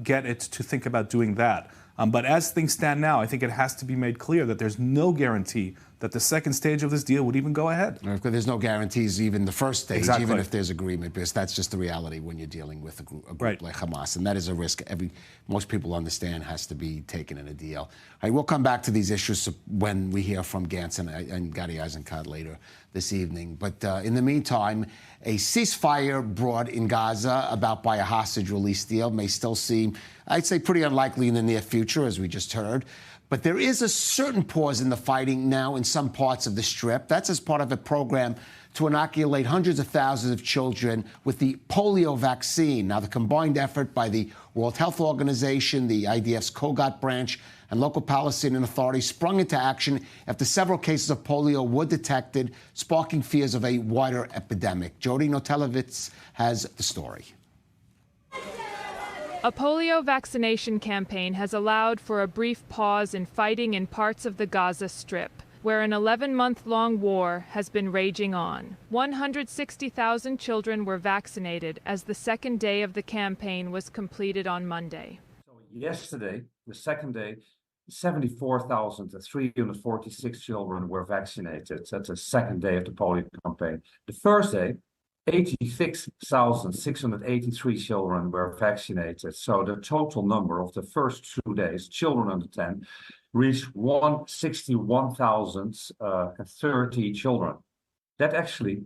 get it to think about doing that. But as things stand now, I think it has to be made clear that there's no guarantee that the second stage of this deal would even go ahead. There's no guarantees even the first stage, Exactly. even if there's agreement, because that's just the reality when you're dealing with a group Right. like Hamas, and that is a risk most people understand has to be taken in a deal. All right, we'll come back to these issues when we hear from Gantz and Gadi Eisenkot later this evening. But in the meantime, a ceasefire brought in Gaza about by a hostage release deal may still seem, I'd say, pretty unlikely in the near future, as we just heard. But there is a certain pause in the fighting now in some parts of the Strip. That's as part of a program to inoculate hundreds of thousands of children with the polio vaccine. Now, the combined effort by the World Health Organization, the IDF's Kogat branch, and local Palestinian authorities sprung into action after several cases of polio were detected, sparking fears of a wider epidemic. Jody Notelevitz has the story. A polio vaccination campaign has allowed for a brief pause in fighting in parts of the Gaza Strip, where an 11-month-long war has been raging on. 160,000 children were vaccinated as the second day of the campaign was completed on Monday. Yesterday, the second day, 74,346 children were vaccinated. That's the second day of the polio campaign. The first day, 86,683 children were vaccinated. So the total number of the first 2 days, children under 10, reached 161,030 children. That actually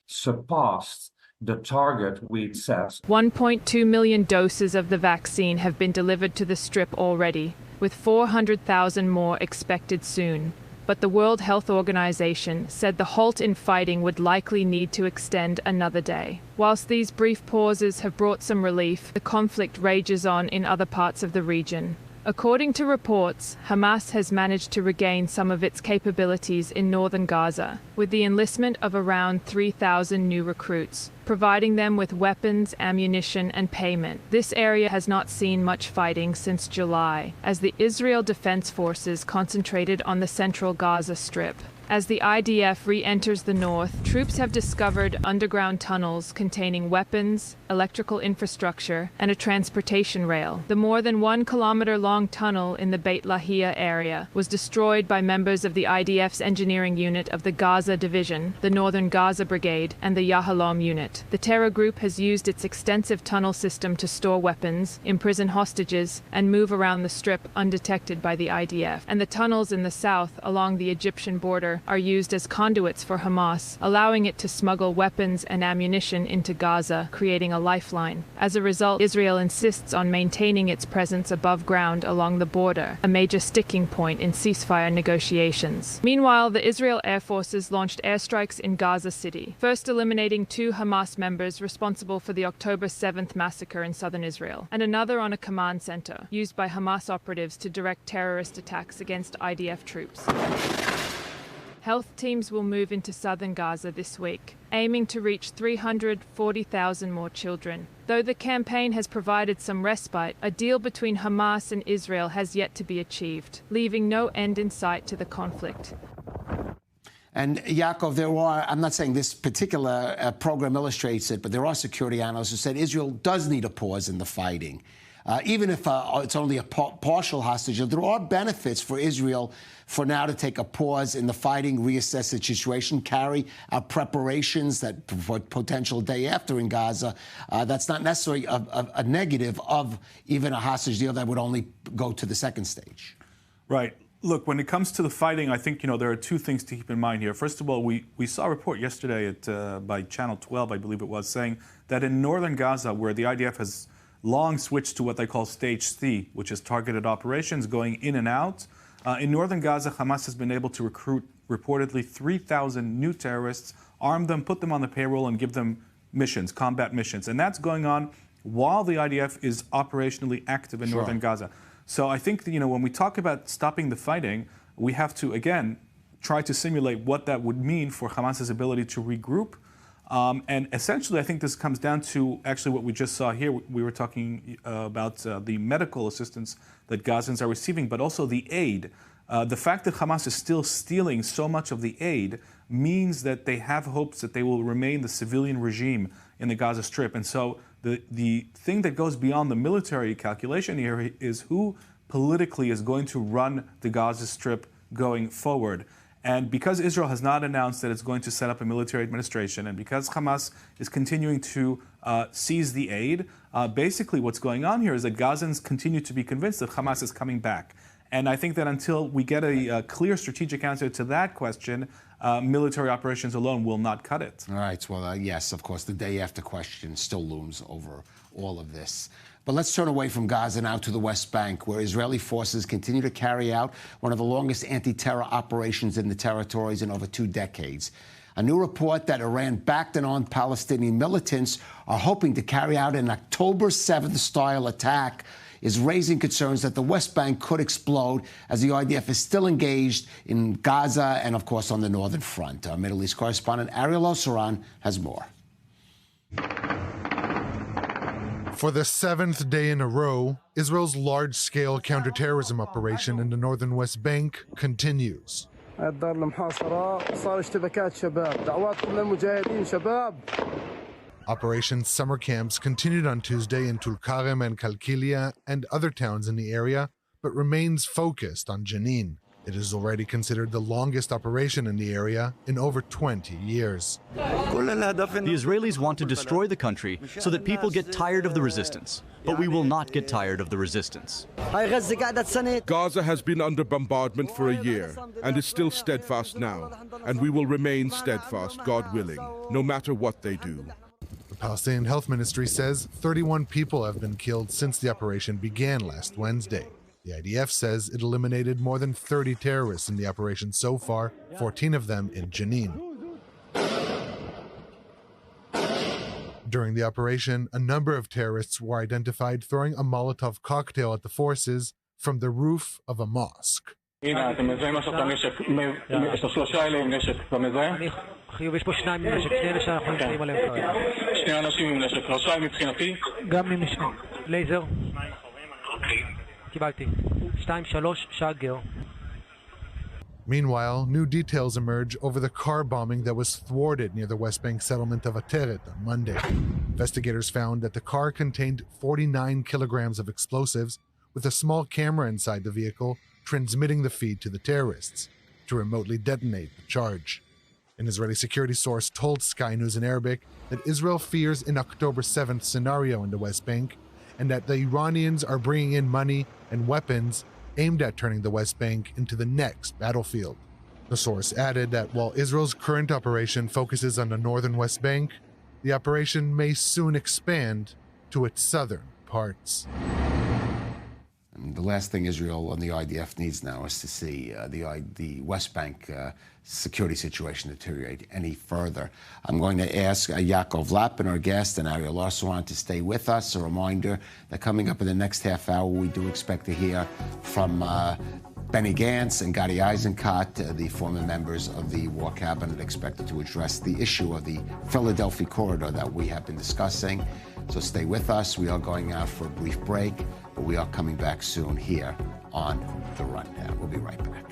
surpassed the target we'd set. 1.2 million doses of the vaccine have been delivered to the Strip already, with 400,000 more expected soon. But the World Health Organization said the halt in fighting would likely need to extend another day. Whilst these brief pauses have brought some relief, the conflict rages on in other parts of the region. According to reports, Hamas has managed to regain some of its capabilities in northern Gaza, with the enlistment of around 3,000 new recruits, providing them with weapons, ammunition, and payment. This area has not seen much fighting since July, as the Israel Defense Forces concentrated on the central Gaza Strip. As the IDF re-enters the north, troops have discovered underground tunnels containing weapons, electrical infrastructure, and a transportation rail. The more than 1 kilometer-long tunnel in the Beit Lahia area was destroyed by members of the IDF's engineering unit of the Gaza Division, the Northern Gaza Brigade, and the Yahalom unit. The terror group has used its extensive tunnel system to store weapons, imprison hostages, and move around the Strip undetected by the IDF. And the tunnels in the south along the Egyptian border are used as conduits for Hamas, allowing it to smuggle weapons and ammunition into Gaza, creating a lifeline. As a result, Israel insists on maintaining its presence above ground along the border, a major sticking point in ceasefire negotiations. Meanwhile, the Israel Air Forces launched airstrikes in Gaza City, first eliminating 2 Hamas members responsible for the October 7th massacre in southern Israel, and another on a command center, used by Hamas operatives to direct terrorist attacks against IDF troops. Health teams will move into southern Gaza this week, aiming to reach 340,000 more children. Though the campaign has provided some respite, a deal between Hamas and Israel has yet to be achieved, leaving no end in sight to the conflict. And Yaakov, I'm not saying this particular program illustrates it, but there are security analysts who said Israel does need a pause in the fighting. Even if it's only a partial hostage, there are benefits for Israel for now to take a pause in the fighting, reassess the situation, carry out preparations that for potential day after in Gaza. That's not necessarily a negative of even a hostage deal that would only go to the second stage. Right. Look, when it comes to the fighting, I think, there are 2 things to keep in mind here. First of all, we saw a report yesterday by Channel 12, I believe it was, saying that in northern Gaza, where the IDF has long switched to what they call Stage C, which is targeted operations going in and out. In northern Gaza, Hamas has been able to recruit reportedly 3,000 new terrorists, arm them, put them on the payroll, and give them missions, combat missions. And that's going on while the IDF is operationally active in northern Gaza. So I think, when we talk about stopping the fighting, we have to, again, try to simulate what that would mean for Hamas's ability to regroup. And essentially, I think this comes down to actually what we just saw here. We were talking about the medical assistance that Gazans are receiving, but also the aid. The fact that Hamas is still stealing so much of the aid means that they have hopes that they will remain the civilian regime in the Gaza Strip. And so The thing that goes beyond the military calculation here is who politically is going to run the Gaza Strip going forward. And because Israel has not announced that it's going to set up a military administration, and because Hamas is continuing to seize the aid, basically what's going on here is that Gazans continue to be convinced that Hamas is coming back. And I think that until we get a clear strategic answer to that question, military operations alone will not cut it. All right. Well, yes, of course, the day after question still looms over all of this. But let's turn away from Gaza now to the West Bank, where Israeli forces continue to carry out one of the longest anti-terror operations in the territories in over 2 decades. A new report that Iran-backed and armed Palestinian militants are hoping to carry out an October 7th-style attack is raising concerns that the West Bank could explode as the IDF is still engaged in Gaza and, of course, on the northern front. Our Middle East correspondent Ariel Osaran has more. For the 7th day in a row, Israel's large-scale counterterrorism operation in the northern West Bank continues. Operation Summer Camps continued on Tuesday in Tulkarem and Kalkilia and other towns in the area, but remains focused on Jenin. It is already considered the longest operation in the area in over 20 years. The Israelis want to destroy the country so that people get tired of the resistance. But we will not get tired of the resistance. Gaza has been under bombardment for a year and is still steadfast now. And we will remain steadfast, God willing, no matter what they do. The Palestinian Health Ministry says 31 people have been killed since the operation began last Wednesday. The IDF says it eliminated more than 30 terrorists in the operation so far, 14 of them in Jenin. During the operation, a number of terrorists were identified throwing a Molotov cocktail at the forces from the roof of a mosque. Meanwhile, new details emerge over the car bombing that was thwarted near the West Bank settlement of Ateret on Monday. Investigators found that the car contained 49 kilograms of explosives, with a small camera inside the vehicle transmitting the feed to the terrorists to remotely detonate the charge. An Israeli security source told Sky News in Arabic that Israel fears an October 7th scenario in the West Bank, and that the Iranians are bringing in money and weapons aimed at turning the West Bank into the next battlefield. The source added that while Israel's current operation focuses on the northern West Bank, the operation may soon expand to its southern parts. And the last thing Israel and the IDF needs now is to see the West Bank security situation deteriorate any further. I'm going to ask Yaakov Lapin, our guest, and Ariel Osaran to stay with us. A reminder that coming up in the next half hour, we do expect to hear from Benny Gantz and Gantz and Eisenkot, the former members of the War Cabinet, expected to address the issue of the Philadelphia corridor that we have been discussing. So stay with us. We are going out for a brief break, but we are coming back soon here on The Rundown. We'll be right back.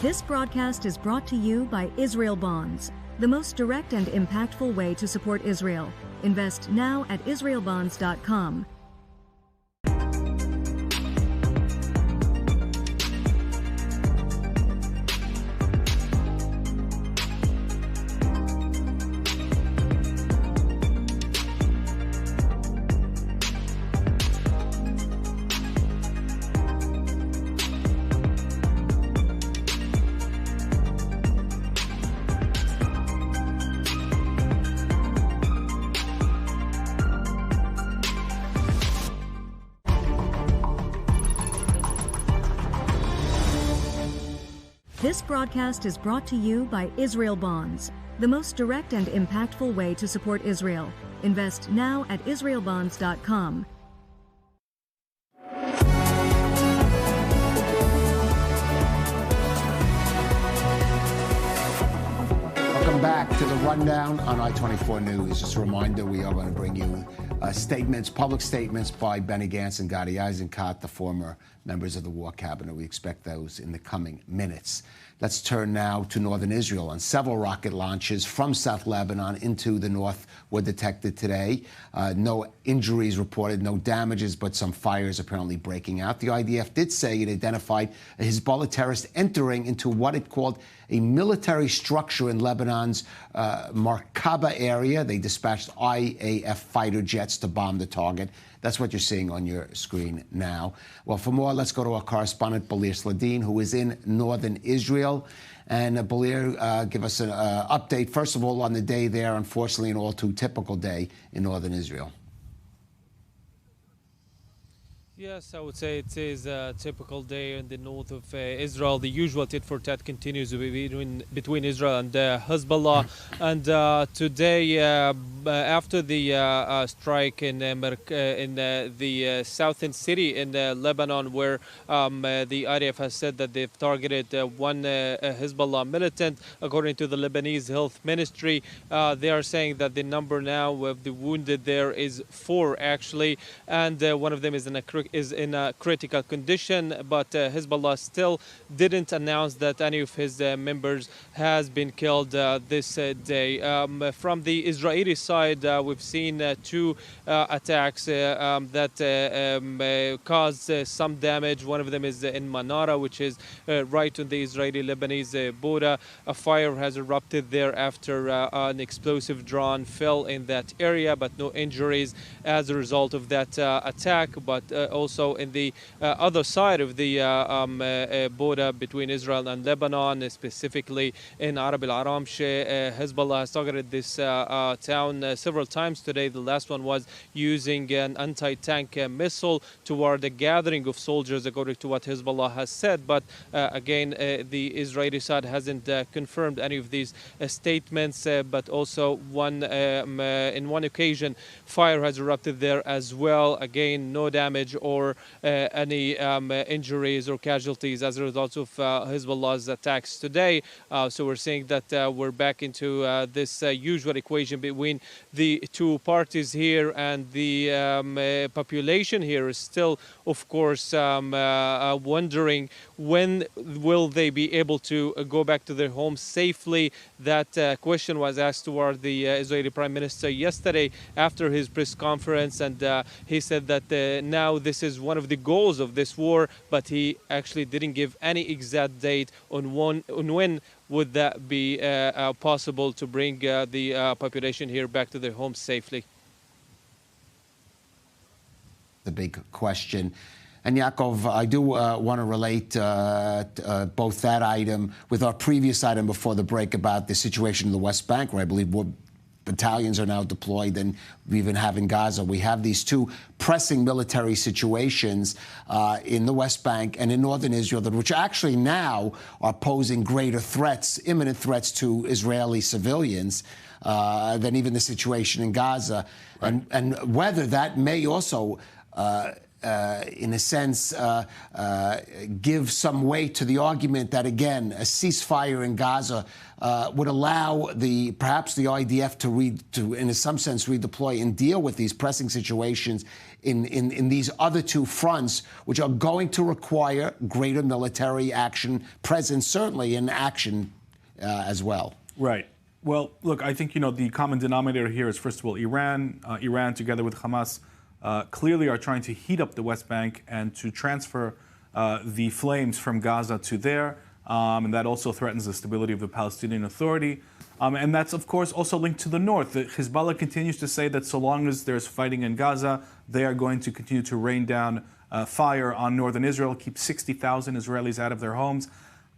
This broadcast is brought to you by Israel Bonds, the most direct and impactful way to support Israel. Invest now at israelbonds.com. This broadcast is brought to you by Israel Bonds, the most direct and impactful way to support Israel. Invest now at israelbonds.com. Welcome back to the Rundown on I-24 News. Just a reminder, we are going to bring you public statements by Benny Gantz and Gantz and Eisenkot, the former members of the War Cabinet. We expect those in the coming minutes. Let's turn now to northern Israel. And several rocket launches from South Lebanon into the north were detected today. No injuries reported, no damages, but some fires apparently breaking out. The IDF did say it identified a Hezbollah terrorist entering into what it called a military structure in Lebanon's Markaba area. They dispatched IAF fighter jets to bomb the target. That's what you're seeing on your screen now. Well, for more, let's go to our correspondent, Balir Sladin, who is in northern Israel. And Balir, give us an update, first of all, on the day there, unfortunately, an all too typical day in northern Israel. Yes, I would say it is a typical day in the north of Israel. The usual tit-for-tat continues between Israel and Hezbollah. And today, after the strike in the southern city in Lebanon, where the IDF has said that they've targeted one Hezbollah militant, according to the Lebanese Health Ministry, they are saying that the number now of the wounded there is 4, actually, and one of them is in a critical condition, but Hezbollah still didn't announce that any of his members has been killed this day. From the Israeli side, we've seen 2 attacks that caused some damage. One of them is in Manara, which is right on the Israeli-Lebanese border. A fire has erupted there after an explosive drone fell in that area, but no injuries as a result of that attack. But also in the other side of the border between Israel and Lebanon, specifically in Arab al-Aramshe, Hezbollah has targeted this town several times today. The last one was using an anti-tank missile toward a gathering of soldiers, according to what Hezbollah has said. But again, the Israeli side hasn't confirmed any of these statements. But also in one occasion, fire has erupted there as well. Again, no damage or any injuries or casualties as a result of Hezbollah's attacks today. So we're seeing that we're back into this usual equation between the two parties here, and the population here is still, of course, wondering when will they be able to go back to their homes safely. That question was asked toward the Israeli Prime Minister yesterday after his press conference, and he said that now this is one of the goals of this war, but he actually didn't give any exact date on when would that be possible to bring the population here back to their homes safely. The big question. And Yaakov, I do want to relate both that item with our previous item before the break about the situation in the West Bank, where I believe more battalions are now deployed than we even have in Gaza. We have these 2 pressing military situations in the West Bank and in northern Israel, which actually now are posing greater threats, imminent threats to Israeli civilians than even the situation in Gaza. Right. And whether that may also in a sense, give some weight to the argument that, again, a ceasefire in Gaza would allow perhaps the IDF to, in some sense, redeploy and deal with these pressing situations in these other two fronts, which are going to require greater military action, presence, certainly in action as well. Right. Well, look, I think, the common denominator here is, first of all, Iran. Iran, together with Hamas, clearly are trying to heat up the West Bank and to transfer the flames from Gaza to there. And that also threatens the stability of the Palestinian Authority. And that's, of course, also linked to the north. The Hezbollah continues to say that so long as there's fighting in Gaza, they are going to continue to rain down fire on northern Israel, keep 60,000 Israelis out of their homes.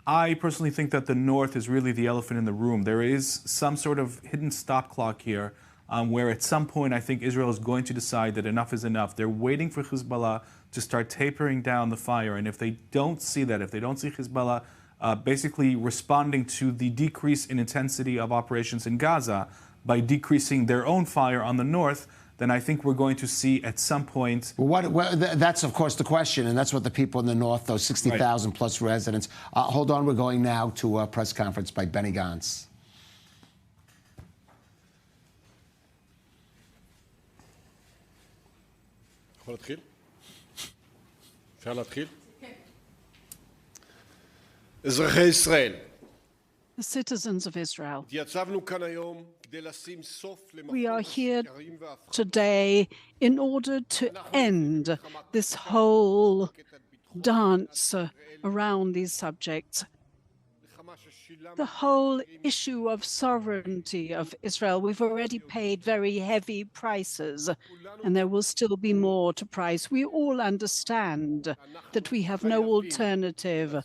I personally think that the north is really the elephant in the room. There is some sort of hidden stop clock here where at some point I think Israel is going to decide that enough is enough. They're waiting for Hezbollah to start tapering down the fire. And if they don't see that, if they don't see Hezbollah basically responding to the decrease in intensity of operations in Gaza by decreasing their own fire on the north, then I think we're going to see at some point... That's, of course, the question, and that's what the people in the north, those 60,000 plus residents... hold on, we're going now to a press conference by Benny Gantz. The citizens of Israel. We are here today in order to end this whole dance around these subjects. The whole issue of sovereignty of Israel, we've already paid very heavy prices, and there will still be more to price. We all understand that we have no alternative.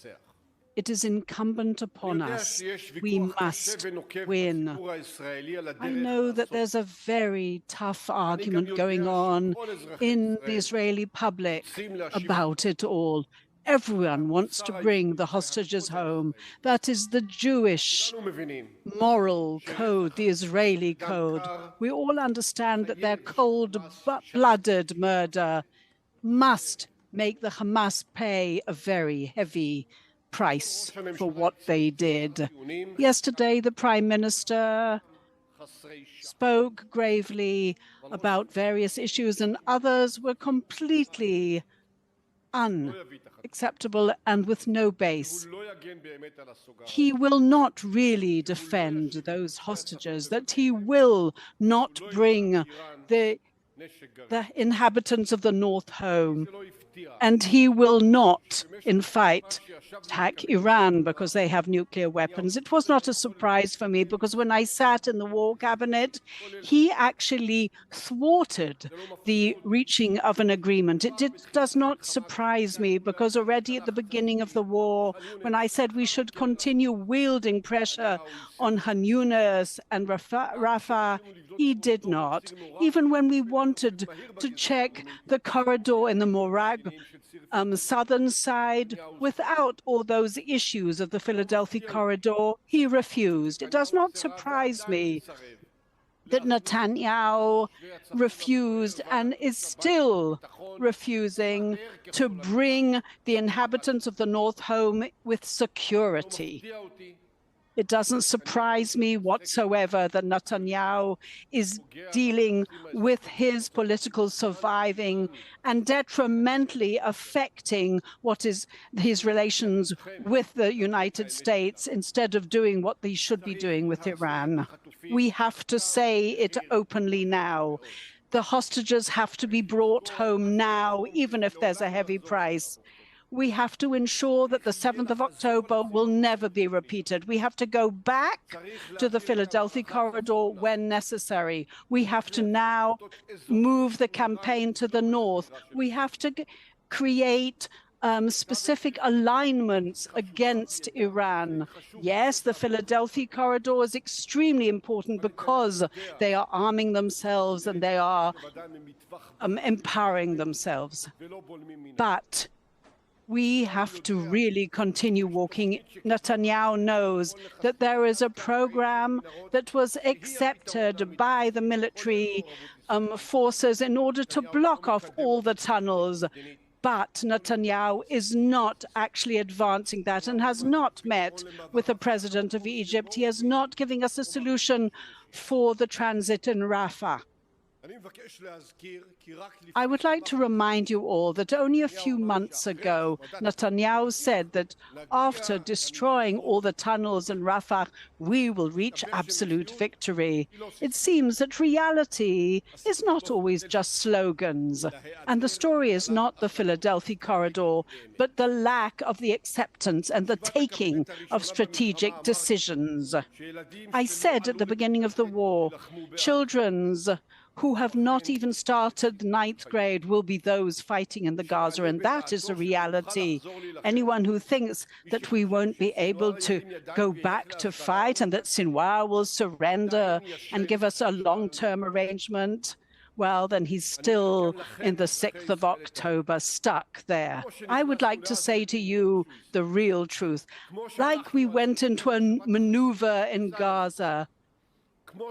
It is incumbent upon us. We must win. I know that there's a very tough argument going on in the Israeli public about it all. Everyone wants to bring the hostages home. That is the Jewish moral code, the Israeli code. We all understand that their cold-blooded murder must make the Hamas pay a very heavy price for what they did. Yesterday, the Prime Minister spoke gravely about various issues, and others were completely unacceptable and with no base. He will not really defend those hostages, that he will not bring the inhabitants of the north home, and he will not, in fact, attack Iran because they have nuclear weapons. It was not a surprise for me because when I sat in the war cabinet, he actually thwarted the reaching of an agreement. It does not surprise me because already at the beginning of the war, when I said we should continue wielding pressure on Han Yunis and Rafah, he did not. Even when we wanted to check the corridor in the Morag southern side without all those issues of the Philadelphia corridor, he refused. It does not surprise me that Netanyahu refused and is still refusing to bring the inhabitants of the North home with security. It doesn't surprise me whatsoever that Netanyahu is dealing with his political surviving and detrimentally affecting what is his relations with the United States instead of doing what they should be doing with Iran. We have to say it openly now. The hostages have to be brought home now, even if there's a heavy price. We have to ensure that the 7th of October will never be repeated. We have to go back to the Philadelphia corridor when necessary. We have to now move the campaign to the north. We have to create specific alignments against Iran. Yes, the Philadelphia corridor is extremely important because they are arming themselves and they are empowering themselves. But we have to really continue walking. Netanyahu knows that there is a program that was accepted by the military forces in order to block off all the tunnels. But Netanyahu is not actually advancing that and has not met with the president of Egypt. He is not giving us a solution for the transit in Rafah. I would like to remind you all that only a few months ago, Netanyahu said that after destroying all the tunnels in Rafah, we will reach absolute victory. It seems that reality is not always just slogans, and the story is not the Philadelphia corridor, but the lack of the acceptance and the taking of strategic decisions. I said at the beginning of the war, children's who have not even started ninth grade will be those fighting in the Gaza, and that is a reality. Anyone who thinks that we won't be able to go back to fight and that Sinwar will surrender and give us a long-term arrangement, well, then he's still in the 6th of October, stuck there. I would like to say to you the real truth. Like we went into a maneuver in Gaza,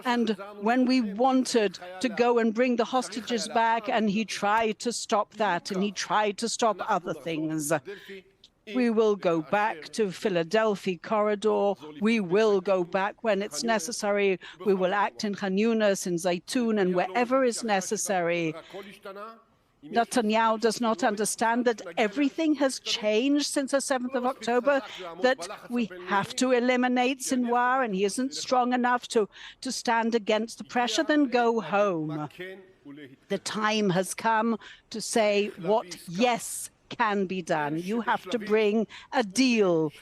and when we wanted to go and bring the hostages back, and he tried to stop that, and he tried to stop other things. We will go back to Philadelphia corridor. We will go back when it's necessary. We will act in Khan Yunis, in Zaytun, and wherever is necessary. Netanyahu does not understand that everything has changed since the 7th of October, that we have to eliminate Sinwar, and he isn't strong enough to stand against the pressure, then go home. The time has come to say what, yes, can be done. You have to bring a deal,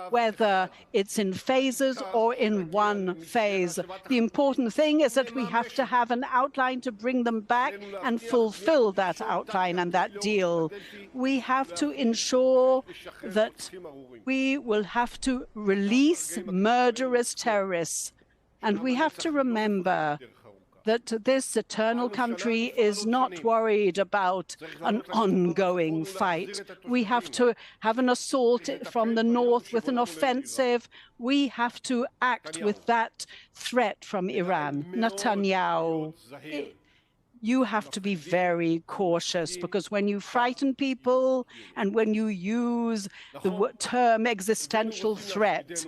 whether it's in phases or in one phase. The important thing is that we have to have an outline to bring them back and fulfill that outline and that deal. We have to ensure that we will have to release murderous terrorists. And we have to remember that this eternal country is not worried about an ongoing fight. We have to have an assault from the north with an offensive. We have to act with that threat from Iran. Netanyahu, you have to be very cautious, because when you frighten people and when you use the term existential threat,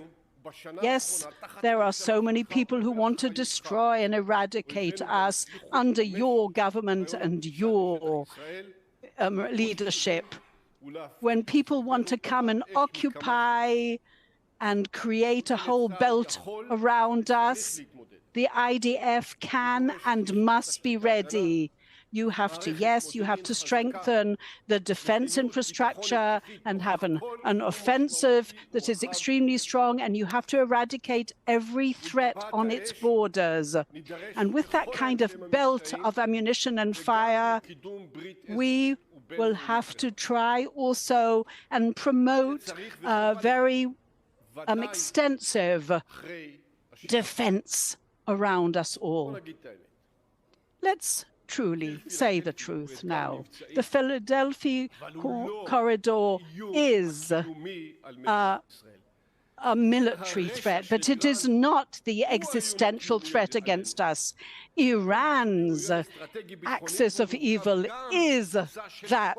yes, there are so many people who want to destroy and eradicate us under your government and your leadership. When people want to come and occupy and create a whole belt around us, the IDF can and must be ready. You have to, yes, you have to strengthen the defense infrastructure and have an offensive that is extremely strong, and you have to eradicate every threat on its borders. And with that kind of belt of ammunition and fire, we will have to try also and promote a very extensive defense around us all. Let's truly say the truth now. The Philadelphia corridor is a military threat, but it is not the existential threat against us. Iran's axis of evil is that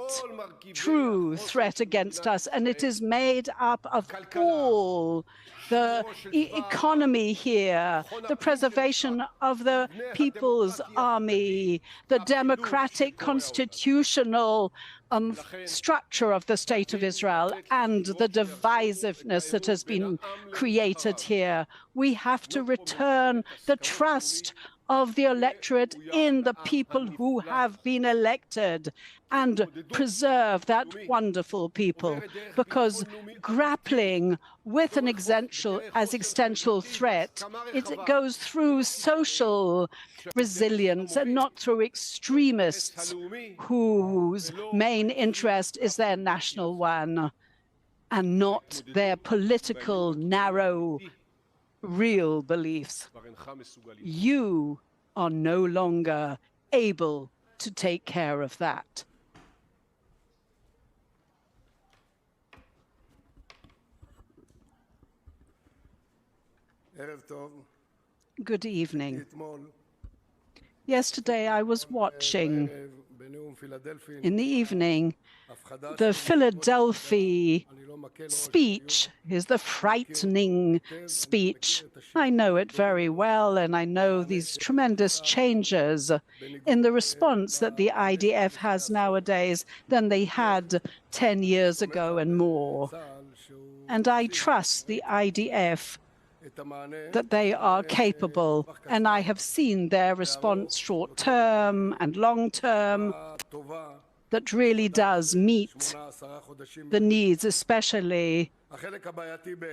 true threat against us, and it is made up of all the economy here, the preservation of the People's Army, the democratic constitutional structure of the State of Israel, and the divisiveness that has been created here. We have to return the trust of the electorate in the people who have been elected and preserve that wonderful people, because grappling with an existential threat, it goes through social resilience and not through extremists whose main interest is their national one and not their political, narrow, real beliefs. You are no longer able to take care of that. Good evening. Yesterday I was watching, in the evening, the Philadelphia speech is the frightening speech. I know it very well, and I know these tremendous changes in the response that the IDF has nowadays than they had 10 years ago and more. And I trust the IDF that they are capable, and I have seen their response short-term and long-term that really does meet the needs, especially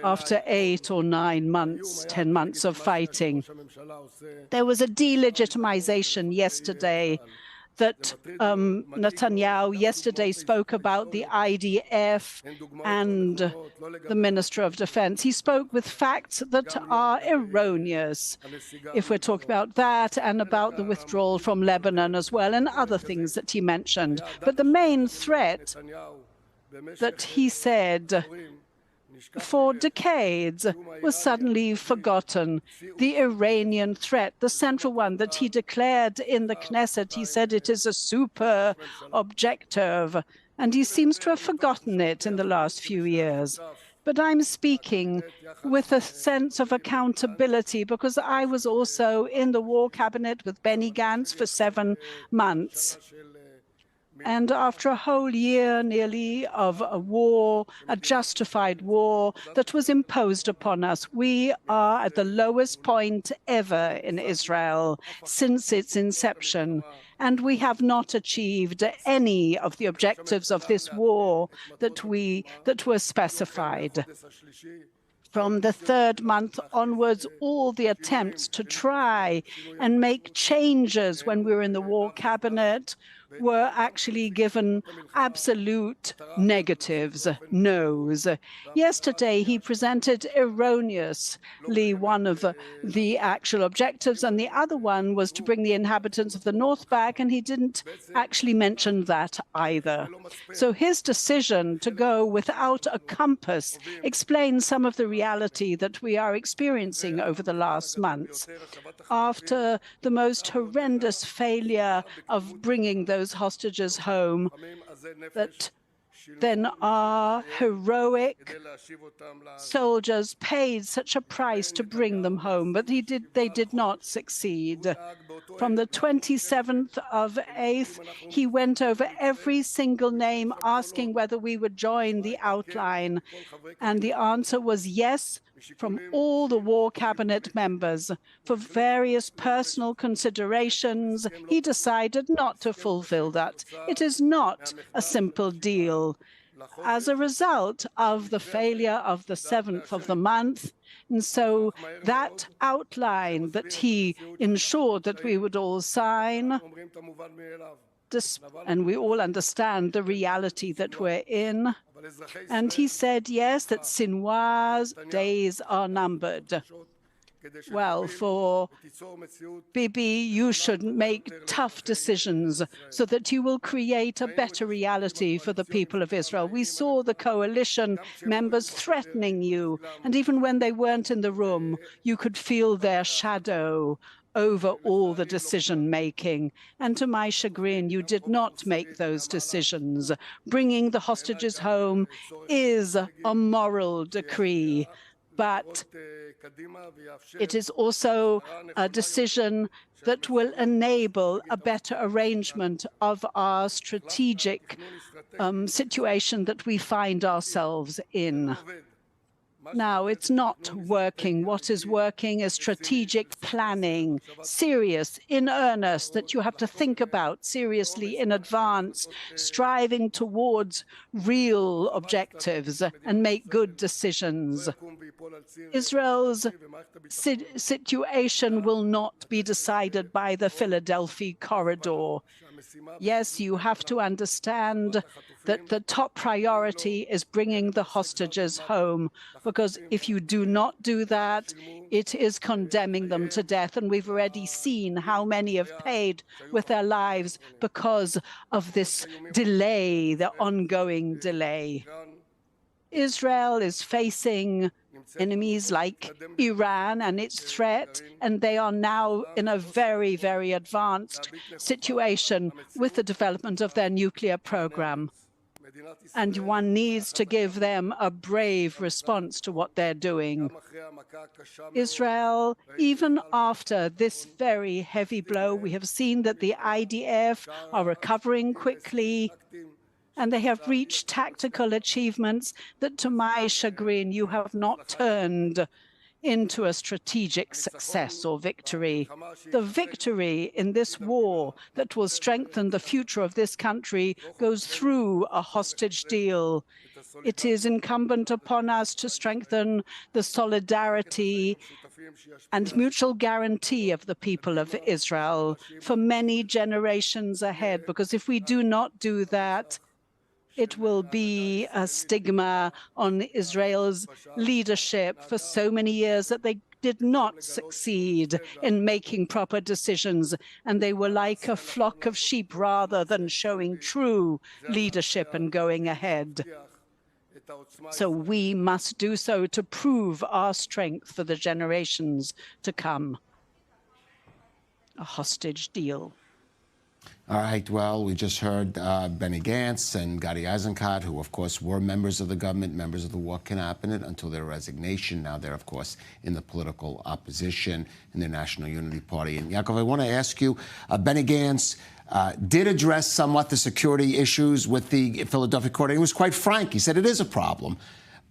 after 8 or 9 months, 10 months of fighting. There was a delegitimization yesterday that Netanyahu yesterday spoke about the IDF and the Minister of Defense. He spoke with facts that are erroneous, if we're talking about that, and about the withdrawal from Lebanon as well, and other things that he mentioned. But the main threat that he said for decades was suddenly forgotten. The Iranian threat, the central one that he declared in the Knesset, he said it is a super objective, and he seems to have forgotten it in the last few years. But I'm speaking with a sense of accountability because I was also in the war cabinet with Benny Gantz for 7 months. And after a whole year nearly of a war, a justified war that was imposed upon us, we are at the lowest point ever in Israel since its inception. And we have not achieved any of the objectives of this war that were specified. From the 3rd month onwards, all the attempts to try and make changes when we were in the war cabinet were actually given absolute negatives, no's. Yesterday, he presented erroneously one of the actual objectives, and the other one was to bring the inhabitants of the north back, and he didn't actually mention that either. So his decision to go without a compass explains some of the reality that we are experiencing over the last months. After the most horrendous failure of bringing those hostages home, that then our heroic soldiers paid such a price to bring them home, but they did not succeed. From the 27th of 8th, he went over every single name, asking whether we would join the outline, and the answer was yes, from all the war cabinet members. For various personal considerations, he decided not to fulfill that. It is not a simple deal. As a result of the failure of the 7th of the month, and so that outline that he ensured that we would all sign, and we all understand the reality that we're in. And he said, yes, that Sinwar's days are numbered. Well, for Bibi, you should make tough decisions so that you will create a better reality for the people of Israel. We saw the coalition members threatening you, and even when they weren't in the room, you could feel their shadow over all the decision-making. And to my chagrin, you did not make those decisions. Bringing the hostages home is a moral decree, but it is also a decision that will enable a better arrangement of our strategic situation that we find ourselves in. Now, it's not working. What is working is strategic planning, serious, in earnest, that you have to think about seriously in advance, striving towards real objectives and make good decisions. Israel's situation will not be decided by the Philadelphia corridor. Yes, you have to understand that the top priority is bringing the hostages home, because if you do not do that, it is condemning them to death. And we've already seen how many have paid with their lives because of this delay, the ongoing delay. Israel is facing enemies like Iran and its threat, and they are now in a very, very advanced situation with the development of their nuclear program. And one needs to give them a brave response to what they're doing. Israel, even after this very heavy blow, we have seen that the IDF are recovering quickly, and they have reached tactical achievements that, to my chagrin, you have not turned into a strategic success or victory. The victory in this war that will strengthen the future of this country goes through a hostage deal. It is incumbent upon us to strengthen the solidarity and mutual guarantee of the people of Israel for many generations ahead, because if we do not do that, it will be a stigma on Israel's leadership for so many years that they did not succeed in making proper decisions, and they were like a flock of sheep rather than showing true leadership and going ahead. So we must do so to prove our strength for the generations to come. A hostage deal. All right, well, we just heard Benny Gantz and Gantz and Eisenkot, who, of course, were members of the government, members of the war cabinet until their resignation. Now they're, of course, in the political opposition in the National Unity Party. And, Yaakov, I want to ask you, Benny Gantz did address somewhat the security issues with the Philadelphia court. He was quite frank. He said it is a problem.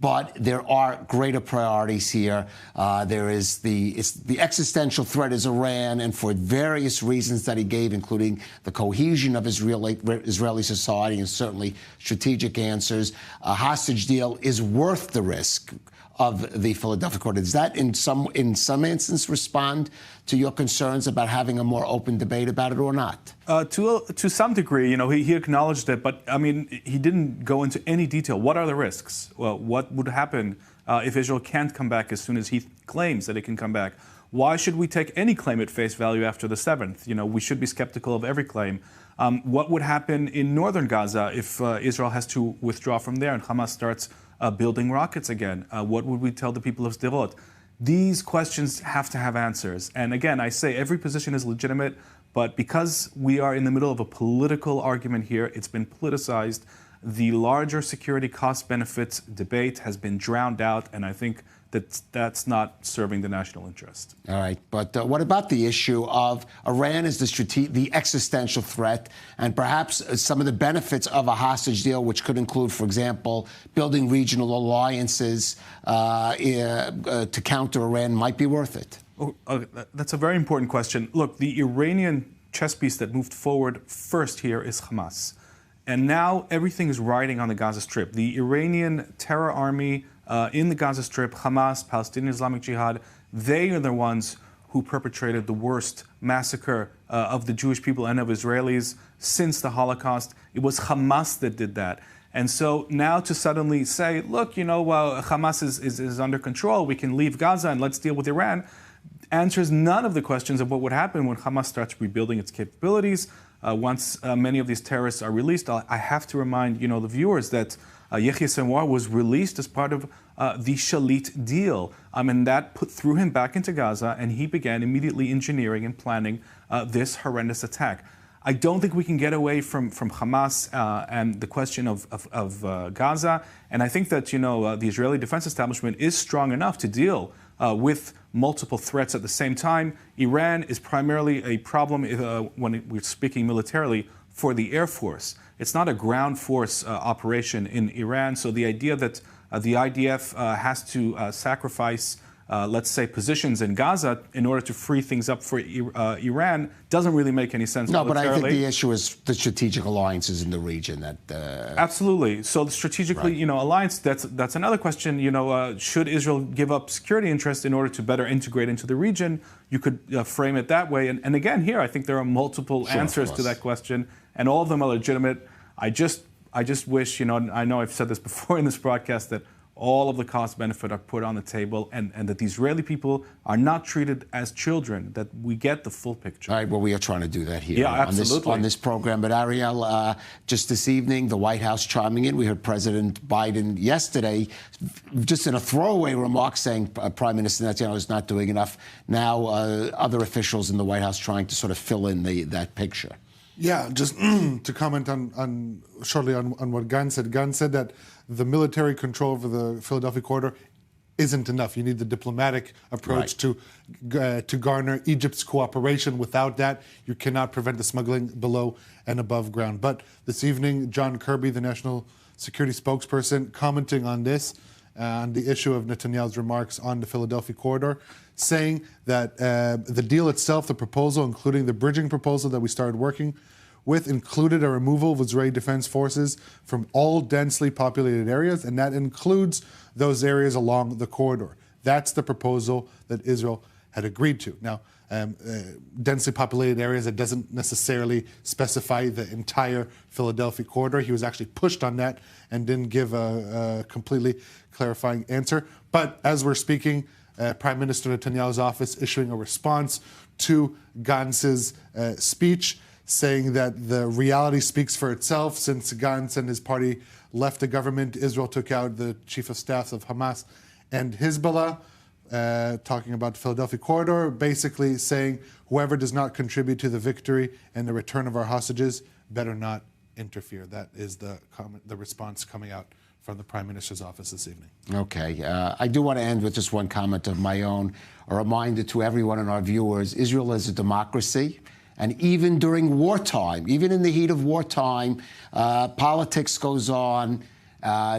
But there are greater priorities here. There is the existential threat is Iran, and for various reasons that he gave, including the cohesion of Israeli society and certainly strategic answers, a hostage deal is worth the risk of the Philadelphia court. Does that, in some instance, respond to your concerns about having a more open debate about it or not? To some degree, he acknowledged it, but I mean, he didn't go into any detail. What are the risks? Well, what would happen if Israel can't come back as soon as he claims that it can come back? Why should we take any claim at face value after the 7th? We should be skeptical of every claim. What would happen in northern Gaza if Israel has to withdraw from there and Hamas starts building rockets again? What would we tell the people of Sderot? These questions have to have answers. And again, I say every position is legitimate, but because we are in the middle of a political argument here, it's been politicized. The larger security cost-benefits debate has been drowned out, and I think that's not serving the national interest. All right, but what about the issue of Iran as the existential threat, and perhaps some of the benefits of a hostage deal, which could include, for example, building regional alliances to counter Iran, might be worth it? That's a very important question. Look, the Iranian chess piece that moved forward first here is Hamas. And now everything is riding on the Gaza Strip. The Iranian terror army in the Gaza Strip, Hamas, Palestinian Islamic Jihad, they are the ones who perpetrated the worst massacre of the Jewish people and of Israelis since the Holocaust. It was Hamas that did that. And so now to suddenly say, look, Hamas is under control, we can leave Gaza and let's deal with Iran, answers none of the questions of what would happen when Hamas starts rebuilding its capabilities. Once many of these terrorists are released, I have to remind the viewers that Yahya Sinwar was released as part of the Shalit deal. And that threw him back into Gaza, and he began immediately engineering and planning this horrendous attack. I don't think we can get away from Hamas and the question of Gaza. And I think that, the Israeli defense establishment is strong enough to deal with multiple threats at the same time. Iran is primarily a problem when we're speaking militarily for the Air Force. It's not a ground force operation in Iran. So the idea that the IDF has to sacrifice, let's say, positions in Gaza in order to free things up for Iran doesn't really make any sense. No, but I think the issue is the strategic alliances in the region. Absolutely. So the strategically, right. Alliance, that's another question. Should Israel give up security interests in order to better integrate into the region? You could frame it that way. And again, here, I think there are multiple answers to that question, and all of them are legitimate. I just wish, I know I've said this before in this broadcast, that all of the cost benefit are put on the table, and that the Israeli people are not treated as children, that we get the full picture. All right, well, we are trying to do that here on this program. But Ariel, just this evening, the White House chiming in. We heard President Biden yesterday, just in a throwaway remark, saying Prime Minister Netanyahu is not doing enough. Now, other officials in the White House trying to sort of fill in that picture. Yeah, just to comment shortly on what Gantz said. Gantz said that the military control over the Philadelphia corridor isn't enough. You need the diplomatic approach to garner Egypt's cooperation. Without that, you cannot prevent the smuggling below and above ground. But this evening, John Kirby, the national security spokesperson, commenting on this, on the issue of Netanyahu's remarks on the Philadelphia corridor, saying that the deal itself, the proposal, including the bridging proposal that we started working with, included a removal of Israeli defense forces from all densely populated areas, and that includes those areas along the corridor. That's the proposal that Israel had agreed to. Now, densely populated areas, it doesn't necessarily specify the entire Philadelphia corridor. He was actually pushed on that and didn't give a completely clarifying answer. But as we're speaking, Prime Minister Netanyahu's office issuing a response to Gantz's speech, saying that the reality speaks for itself. Since Gantz and his party left the government, Israel took out the chief of staffs of Hamas and Hezbollah, talking about the Philadelphia corridor, basically saying whoever does not contribute to the victory and the return of our hostages better not interfere. That is the response coming out from the Prime Minister's office this evening. Okay. I do want to end with just one comment of my own, a reminder to everyone and our viewers, Israel is a democracy. And even during wartime, even in the heat of wartime, politics goes on,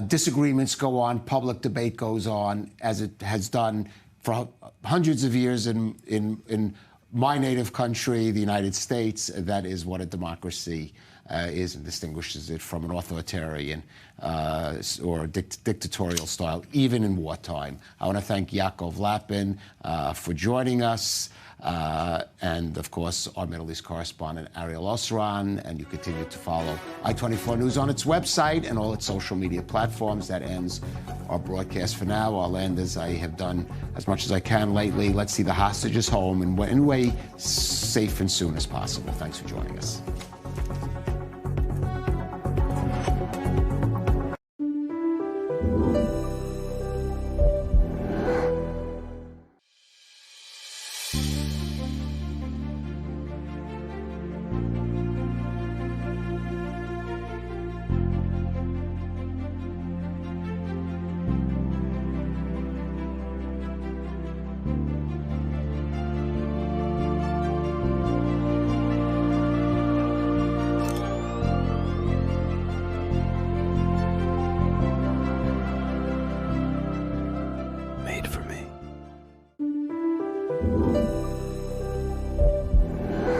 disagreements go on, public debate goes on, as it has done for hundreds of years in my native country, the United States. That is what a democracy is, and distinguishes it from an authoritarian or dictatorial style, even in wartime. I want to thank Yaakov Lapin for joining us. And, of course, our Middle East correspondent, Ariel Osran. And you continue to follow I-24 News on its website and all its social media platforms. That ends our broadcast for now. I'll end, as I have done as much as I can lately. Let's see the hostages home in a way safe and soon as possible. Thanks for joining us.